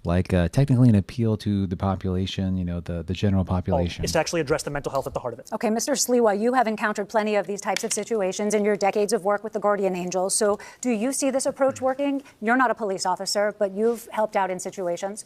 like technically an appeal to the population, you know, the general population. It's to actually address the mental health at the heart of it. Okay, Mr. Sliwa, you have encountered plenty of these types of situations in your decades of work with the Guardian Angels. So do you see this approach working? You're not a police officer, but you've helped out in situations.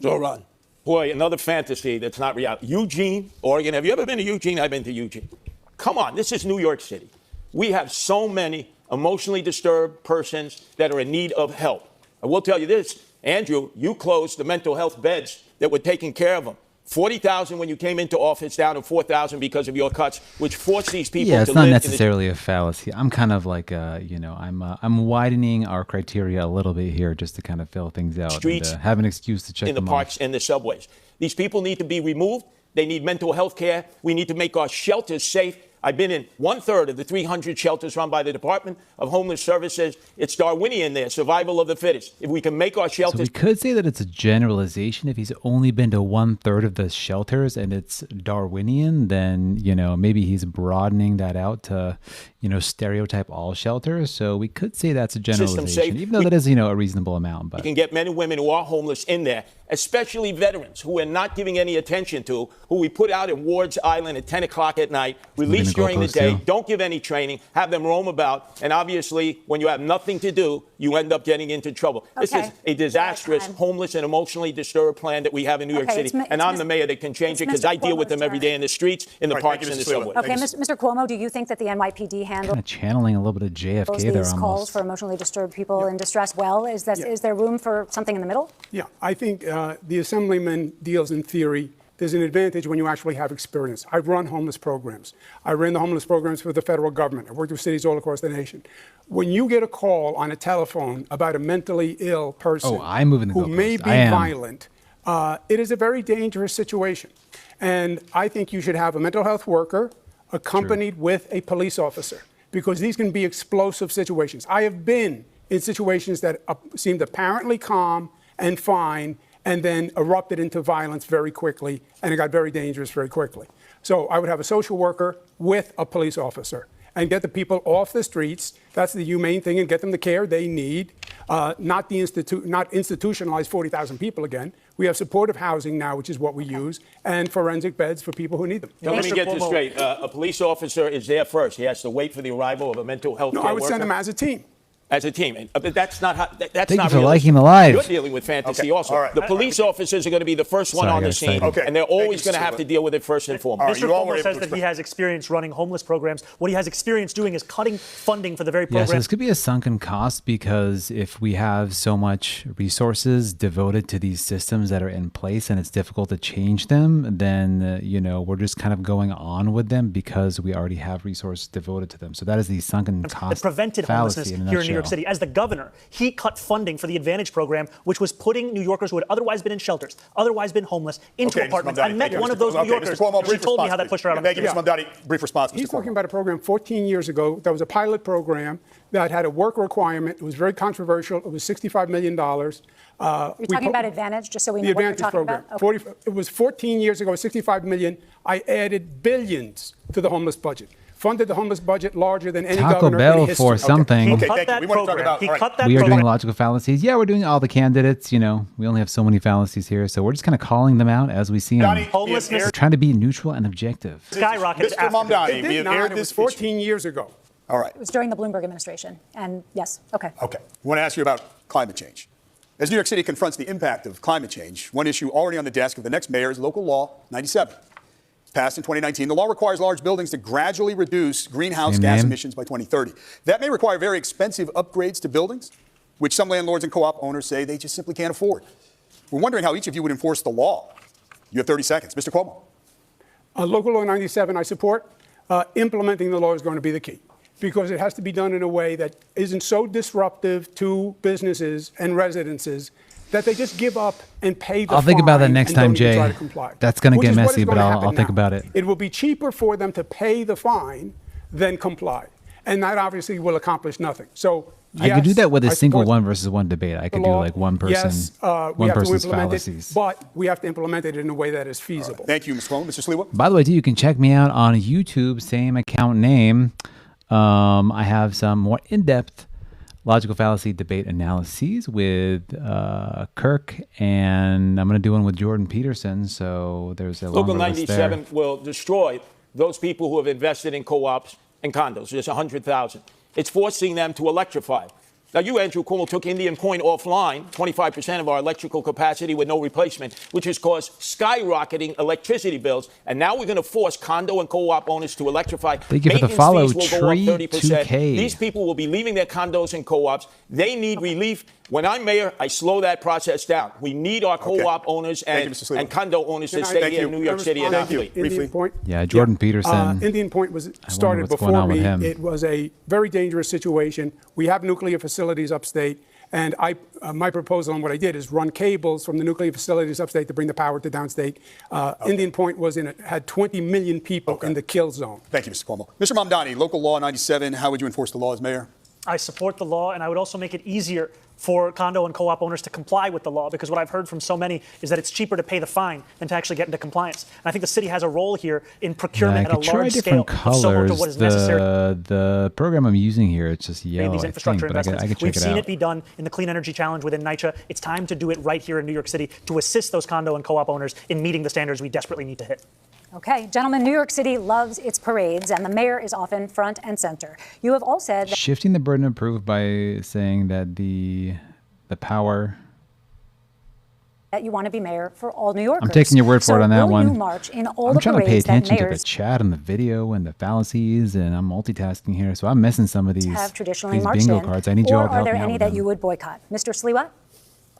Zohran, boy, another fantasy that's not reality. Eugene, Oregon. Have you ever been to Eugene? I've been to Eugene. Come on, this is New York City. We have so many emotionally disturbed persons that are in need of help. I will tell you this. Andrew, you closed the mental health beds that were taking care of them. 40,000 when you came into office, down to 4,000 because of your cuts, which forced these people to live. Yeah, it's not necessarily a fallacy. I'm kind of like, you know, I'm widening our criteria a little bit here just to kind of fill things out. Streets, and, have an excuse to check in the parks and the subways. These people need to be removed. They need mental health care. We need to make our shelters safe. I've been in 1/3 of the 300 shelters run by the Department of Homeless Services. It's Darwinian there, survival of the fittest. If we can make our shelters... So we could say that it's a generalization. If he's only been to 1/3 of the shelters and it's Darwinian, then, you know, maybe he's broadening that out to, you know, stereotype all shelters. So we could say that's a generalization, even though that is, you know, a reasonable amount. But you can get men and women who are homeless in there, especially veterans who we're not giving any attention to, who we put out in Ward's Island at 10 o'clock at night, release during the day, don't give any training, have them roam about, and obviously when you have nothing to do, you end up getting into trouble. Okay. This is a disastrous, homeless and emotionally disturbed plan that we have in New York City, and I'm the mayor that can change it because I deal with them every day in the streets, in the parks, and the subway. Okay, Mr. Cuomo, do you think that the NYPD handles kind of channeling a little bit of JFK there these calls for emotionally disturbed people in distress well? Is there room for something in the middle? Yeah, I think the Assemblyman deals in theory. there's an advantage when you actually have experience. I've run homeless programs. I ran the homeless programs for the federal government. I worked with cities all across the nation. When you get a call on a telephone about a mentally ill person who may be violent, it is a very dangerous situation. And I think you should have a mental health worker accompanied with a police officer, because these can be explosive situations. I have been in situations that seemed apparently calm and fine, and then erupted into violence very quickly, and it got very dangerous very quickly. So I would have a social worker with a police officer and get the people off the streets. That's the humane thing, and get them the care they need, not institutionalize 40,000 people again. We have supportive housing now, which is what we use, and forensic beds for people who need them. Now, let me get this straight. A police officer is there first. He has to wait for the arrival of a mental health care worker. No, I would send them as a team. As a team. But that's not how, that's Thank not you for realistic. liking the live. You're dealing with fantasy also. Right. The police officers are going to be the first one on the scene, and they're always going to have to deal with it first and foremost. Mr. Cuomo says that he has experience running homeless programs. What he has experience doing is cutting funding for the very program. Yeah, so this could be a sunken cost, because if we have so much resources devoted to these systems that are in place and it's difficult to change them, then, we're just kind of going on with them because we already have resources devoted to them. So that is the sunken cost that prevented homelessness here in New York City. As the governor, he cut funding for the Advantage program, which was putting New Yorkers who had otherwise been in shelters, otherwise been homeless, into apartments. I met one of those New Yorkers. She told me how that pushed her out on the street. Thank you, Mr. Mamdani. Brief response, Mr. He's Cuomo. talking about a program 14 years ago that was a pilot program that had a work requirement. It was very controversial. It was $65 million. You're talking about Advantage, just so we know what you're talking about? Okay. It was 14 years ago, $65 million. I added billions to the homeless budget. Funded the homeless budget larger than any Taco governor Bell in history. for something. He cut that program. He cut that We are program. doing logical fallacies. Yeah, we're doing all the candidates. We only have so many fallacies here, so we're just kind of calling them out as we see them. Homelessness We're trying to be neutral and objective. skyrocketed Mr. after. Mamdani, we have aired It was this 14 years ago. All right. It was during the Bloomberg administration. And yes, okay. Okay. I want to ask you about climate change. As New York City confronts the impact of climate change, one issue already on the desk of the next mayor is Local Law 97. Passed in 2019, the law requires large buildings to gradually reduce greenhouse gas emissions by 2030. That may require very expensive upgrades to buildings, which some landlords and co-op owners say they just simply can't afford. We're wondering how each of you would enforce the law. You have 30 seconds. Mr. Cuomo. Local Law 97, I support. Implementing the law is going to be the key, because it has to be done in a way that isn't so disruptive to businesses and residences that they just give up and pay the fine. I'll think about that next and time, don't even Jay. try to comply. That's going to Which get is what messy, is but gonna I'll happen think now. about it. It will be cheaper for them to pay the fine than comply. And that obviously will accomplish nothing. So, I could do that with a I single support one versus one debate. I could do like one person, Yes, we one have to person's implement fallacies. it, but we have to implement it in a way that is feasible. Thank you, Mr. Cuomo. Mr. Sliwa. By the way, too, you can check me out on YouTube, same account name. I have some more in-depth logical fallacy debate analyses with Kirk, and I'm going to do one with Jordan Peterson. So there's a Local longer list there. 97 will destroy those people who have invested in co-ops and condos. There's 100,000. It's forcing them to electrify. Now, you, Andrew Cuomo, took Indian Point offline, 25% of our electrical capacity with no replacement, which has caused skyrocketing electricity bills. And now we're going to force condo and co-op owners to electrify. Thank you for the follow, Fees will go up 30%. 2K. These people will be leaving their condos and co-ops. They need relief. When I'm mayor, I slow that process down. We need our co-op owners and condo owners to stay here in New York City and not flee. Indian Point. Yeah, Jordan Peterson. Indian Point was started what's going before on with me. him. It was a very dangerous situation. We have nuclear facilities upstate, and my proposal on what I did is run cables from the nuclear facilities upstate to bring the power to downstate. Indian Point had 20 million people in the kill zone. Thank you, Mr. Cuomo. Mr. Mamdani, Local Law 97, how would you enforce the law as mayor? I support the law, and I would also make it easier for condo and co-op owners to comply with the law, because what I've heard from so many is that it's cheaper to pay the fine than to actually get into compliance. And I think the city has a role here in procurement at a large scale of so much of what is necessary. The program I'm using here, it's just yellow, These I infrastructure think, but investments. I can check We've it seen out. it be done in the Clean Energy Challenge within NYCHA. It's time to do it right here in New York City to assist those condo and co-op owners in meeting the standards we desperately need to hit. Okay, gentlemen, New York City loves its parades, and the mayor is often front and center. You have all said that Shifting the burden of proof by saying that the power. that you want to be mayor for all New Yorkers. I'm taking your word for it on that will one. You march in all I'm the trying to pay parades that attention to the mayors chat and the video and the fallacies, and I'm multitasking here, so I'm missing some of these, have traditionally these marched bingo in? cards. I need you Or all to are help there me out any with that them. you would boycott? Mr. Sliwa?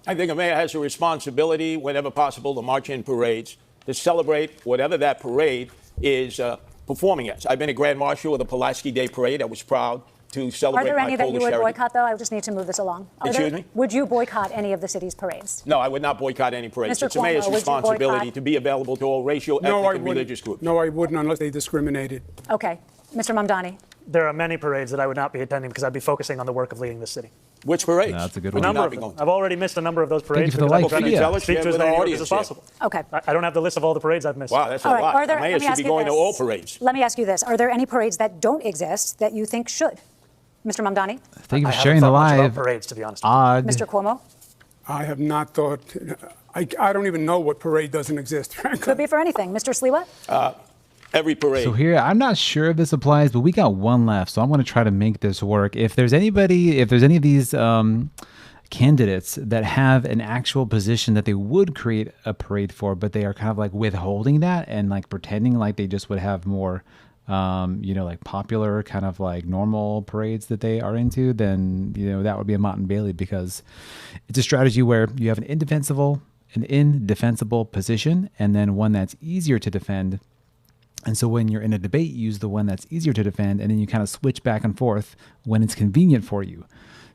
I think a mayor has a responsibility, whenever possible, to march in parades. to celebrate whatever that parade is performing as. I've been a Grand Marshal of the Pulaski Day Parade. I was proud to Are celebrate there my any that you Polish would heritage. boycott, though? I just need to move this along. Excuse me? Would you boycott any of the city's parades? No, I would not boycott any parades. Mr. It's the mayor's Cuomo, would you responsibility boycott? to be available to all racial, No, ethnic, I and religious groups. No, I wouldn't unless they discriminated. Okay. Mr. Mamdani. There are many parades that I would not be attending because I'd be focusing on the work of leading the city. Which parades? That's a good Would one. you A number not of be them. going to? I've already missed a number of those parades. you for the because I've light been trying feed. to Tell us, speak share to as with many our New Yorkers as audience here. possible. Okay. I don't have the list of all the parades I've missed. Wow, that's a All right. lot. Are there, The mayor let me should ask be you going to this. all parades. Let me ask you this. Are there any parades that don't exist that you think should? Mr. Mamdani? Thank you I for haven't sharing the thought much about live. parades, to be honest. Og. Mr. Cuomo? I have not thought. I don't even know what parade doesn't exist, frankly. Could be for anything. Mr. Sliwa? Every parade. So here, I'm not sure if this applies, but we got one left, so I'm going to try to make this work. If there's any of these candidates that have an actual position that they would create a parade for, but they are kind of like withholding that and like pretending like they just would have more, like popular kind of like normal parades that they are into, then, that would be a Mott and Bailey, because it's a strategy where you have an indefensible position and then one that's easier to defend. And so when you're in a debate, you use the one that's easier to defend, and then you kind of switch back and forth when it's convenient for you.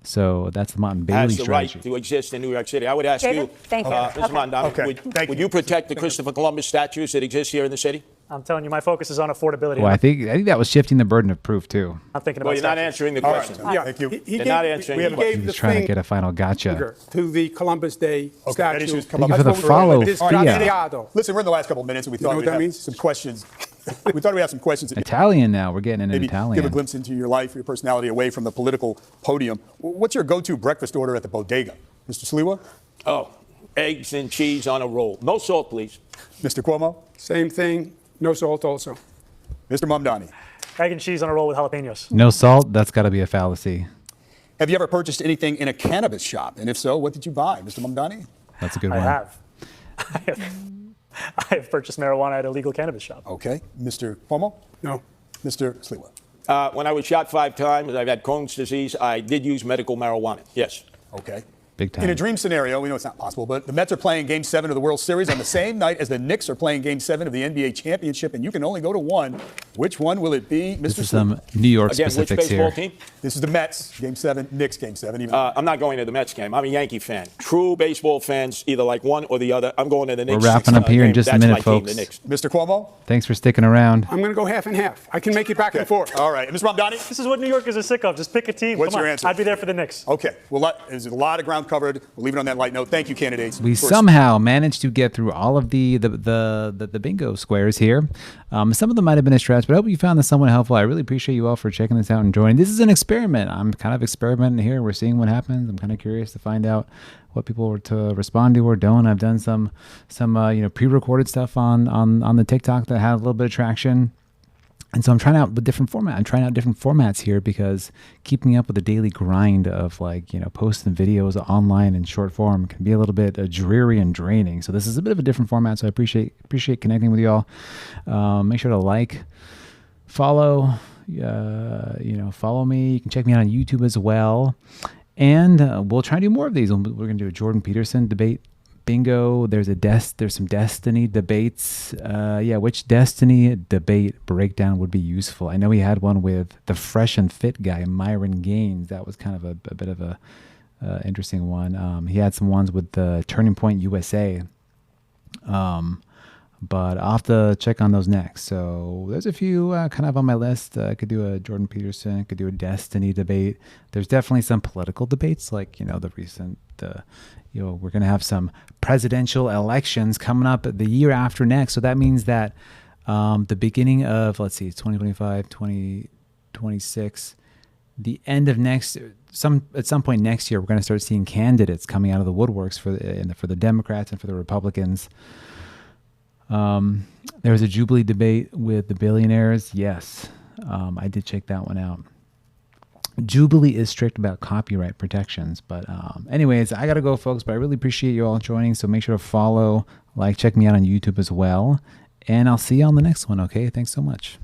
So that's the Mott and Bailey has the strategy. right to exist in New York City. I would ask David, you, thank you. Mr. Okay. Mamdani, Okay, thank would you. you protect the Christopher Columbus statues that exist here in the city? I'm telling you, my focus is on affordability. Well, I think that was shifting the burden of proof too. I'm thinking about Well, you're not statues. answering the All right. question. Yeah, Thank you. They're not answering the question. He was trying to get a final gotcha. to the Columbus Day Okay, statue. that issue's come up. Thank you for the That's what we're follow, doing. This Fia. Graziado. Listen, we're in the last couple of minutes, and we know thought what we'd that have means? some questions. We thought we'd have some questions. Italian now. We're getting into Maybe Italian. give a glimpse into your life, your personality away from the political podium. What's your go-to breakfast order at the bodega? Mr. Sliwa? Oh, eggs and cheese on a roll. No salt, please. Mr. Cuomo? Same thing. No salt also. Mr. Mamdani? Egg and cheese on a roll with jalapenos. No salt. That's got to be a fallacy. Have you ever purchased anything in a cannabis shop? And if so, what did you buy? Mr. Mamdani? That's a good I one. have. I have purchased marijuana at a legal cannabis shop. Okay. Mr. Cuomo? No. Mr. Sliwa? When I was shot 5 times, I've had Crohn's disease. I did use medical marijuana. Yes. Okay. Big time. In a dream scenario, we know it's not possible, but the Mets are playing Game 7 of the World Series on the same night as the Knicks are playing Game 7 of the NBA Championship, and you can only go to one. Which one will it be, Mr. This is Sliwa? some New York Again, which specifics baseball here. team? This is the Mets, Game 7, Knicks, Game 7. Even I'm not going to the Mets game. I'm a Yankee fan. True baseball fans either like one or the other. I'm going to the Knicks. wrapping up here in game. just a That's minute, my team, folks. the Knicks. Mr. Cuomo? Thanks for sticking around. I'm going to go half and half. I can make it back and forth. All right. And Mr. Mamdani? This is what New Yorkers are sick of. Just pick a team. What's Come on. your answer? I'd be there for the Knicks. Okay. Well, there's a lot of ground covered. We'll leave it on that light note. Thank you, candidates. We somehow managed to get through all of the bingo squares here. Some of them might have been a stretch, but I hope you found this somewhat helpful. I really appreciate you all for checking this out and joining. This is an experiment. I'm kind of experimenting here. We're seeing what happens. I'm kind of curious to find out what people were to respond to or don't. I've done some pre-recorded stuff on the TikTok that had a little bit of traction. And so I'm trying out different formats here, because keeping up with the daily grind of posting videos online in short form can be a little bit dreary and draining. So this is a bit of a different format. So I appreciate connecting with you all. Make sure to follow me. You can check me out on YouTube as well. And we'll try to do more of these. We're going to do a Jordan Peterson debate bingo. There's some Destiny debates. Which Destiny debate breakdown would be useful? I know he had one with the fresh and fit guy, Myron Gaines. That was kind of a bit of a interesting one. He had some ones with the Turning Point USA. But I'll have to check on those next. So there's a few kind of on my list. I could do a Jordan Peterson, could do a Destiny debate. There's definitely some political debates, like, the recent, we're going to have some presidential elections coming up the year after next. So that means that the beginning of, 2025, 2026, the end of at some point next year, we're going to start seeing candidates coming out of the woodworks for the Democrats and for the Republicans. There was a Jubilee debate with the billionaires. Yes, I did check that one out. Jubilee is strict about copyright protections. But anyways, I got to go, folks. But I really appreciate you all joining. So make sure to follow, check me out on YouTube as well. And I'll see you on the next one, okay? Thanks so much.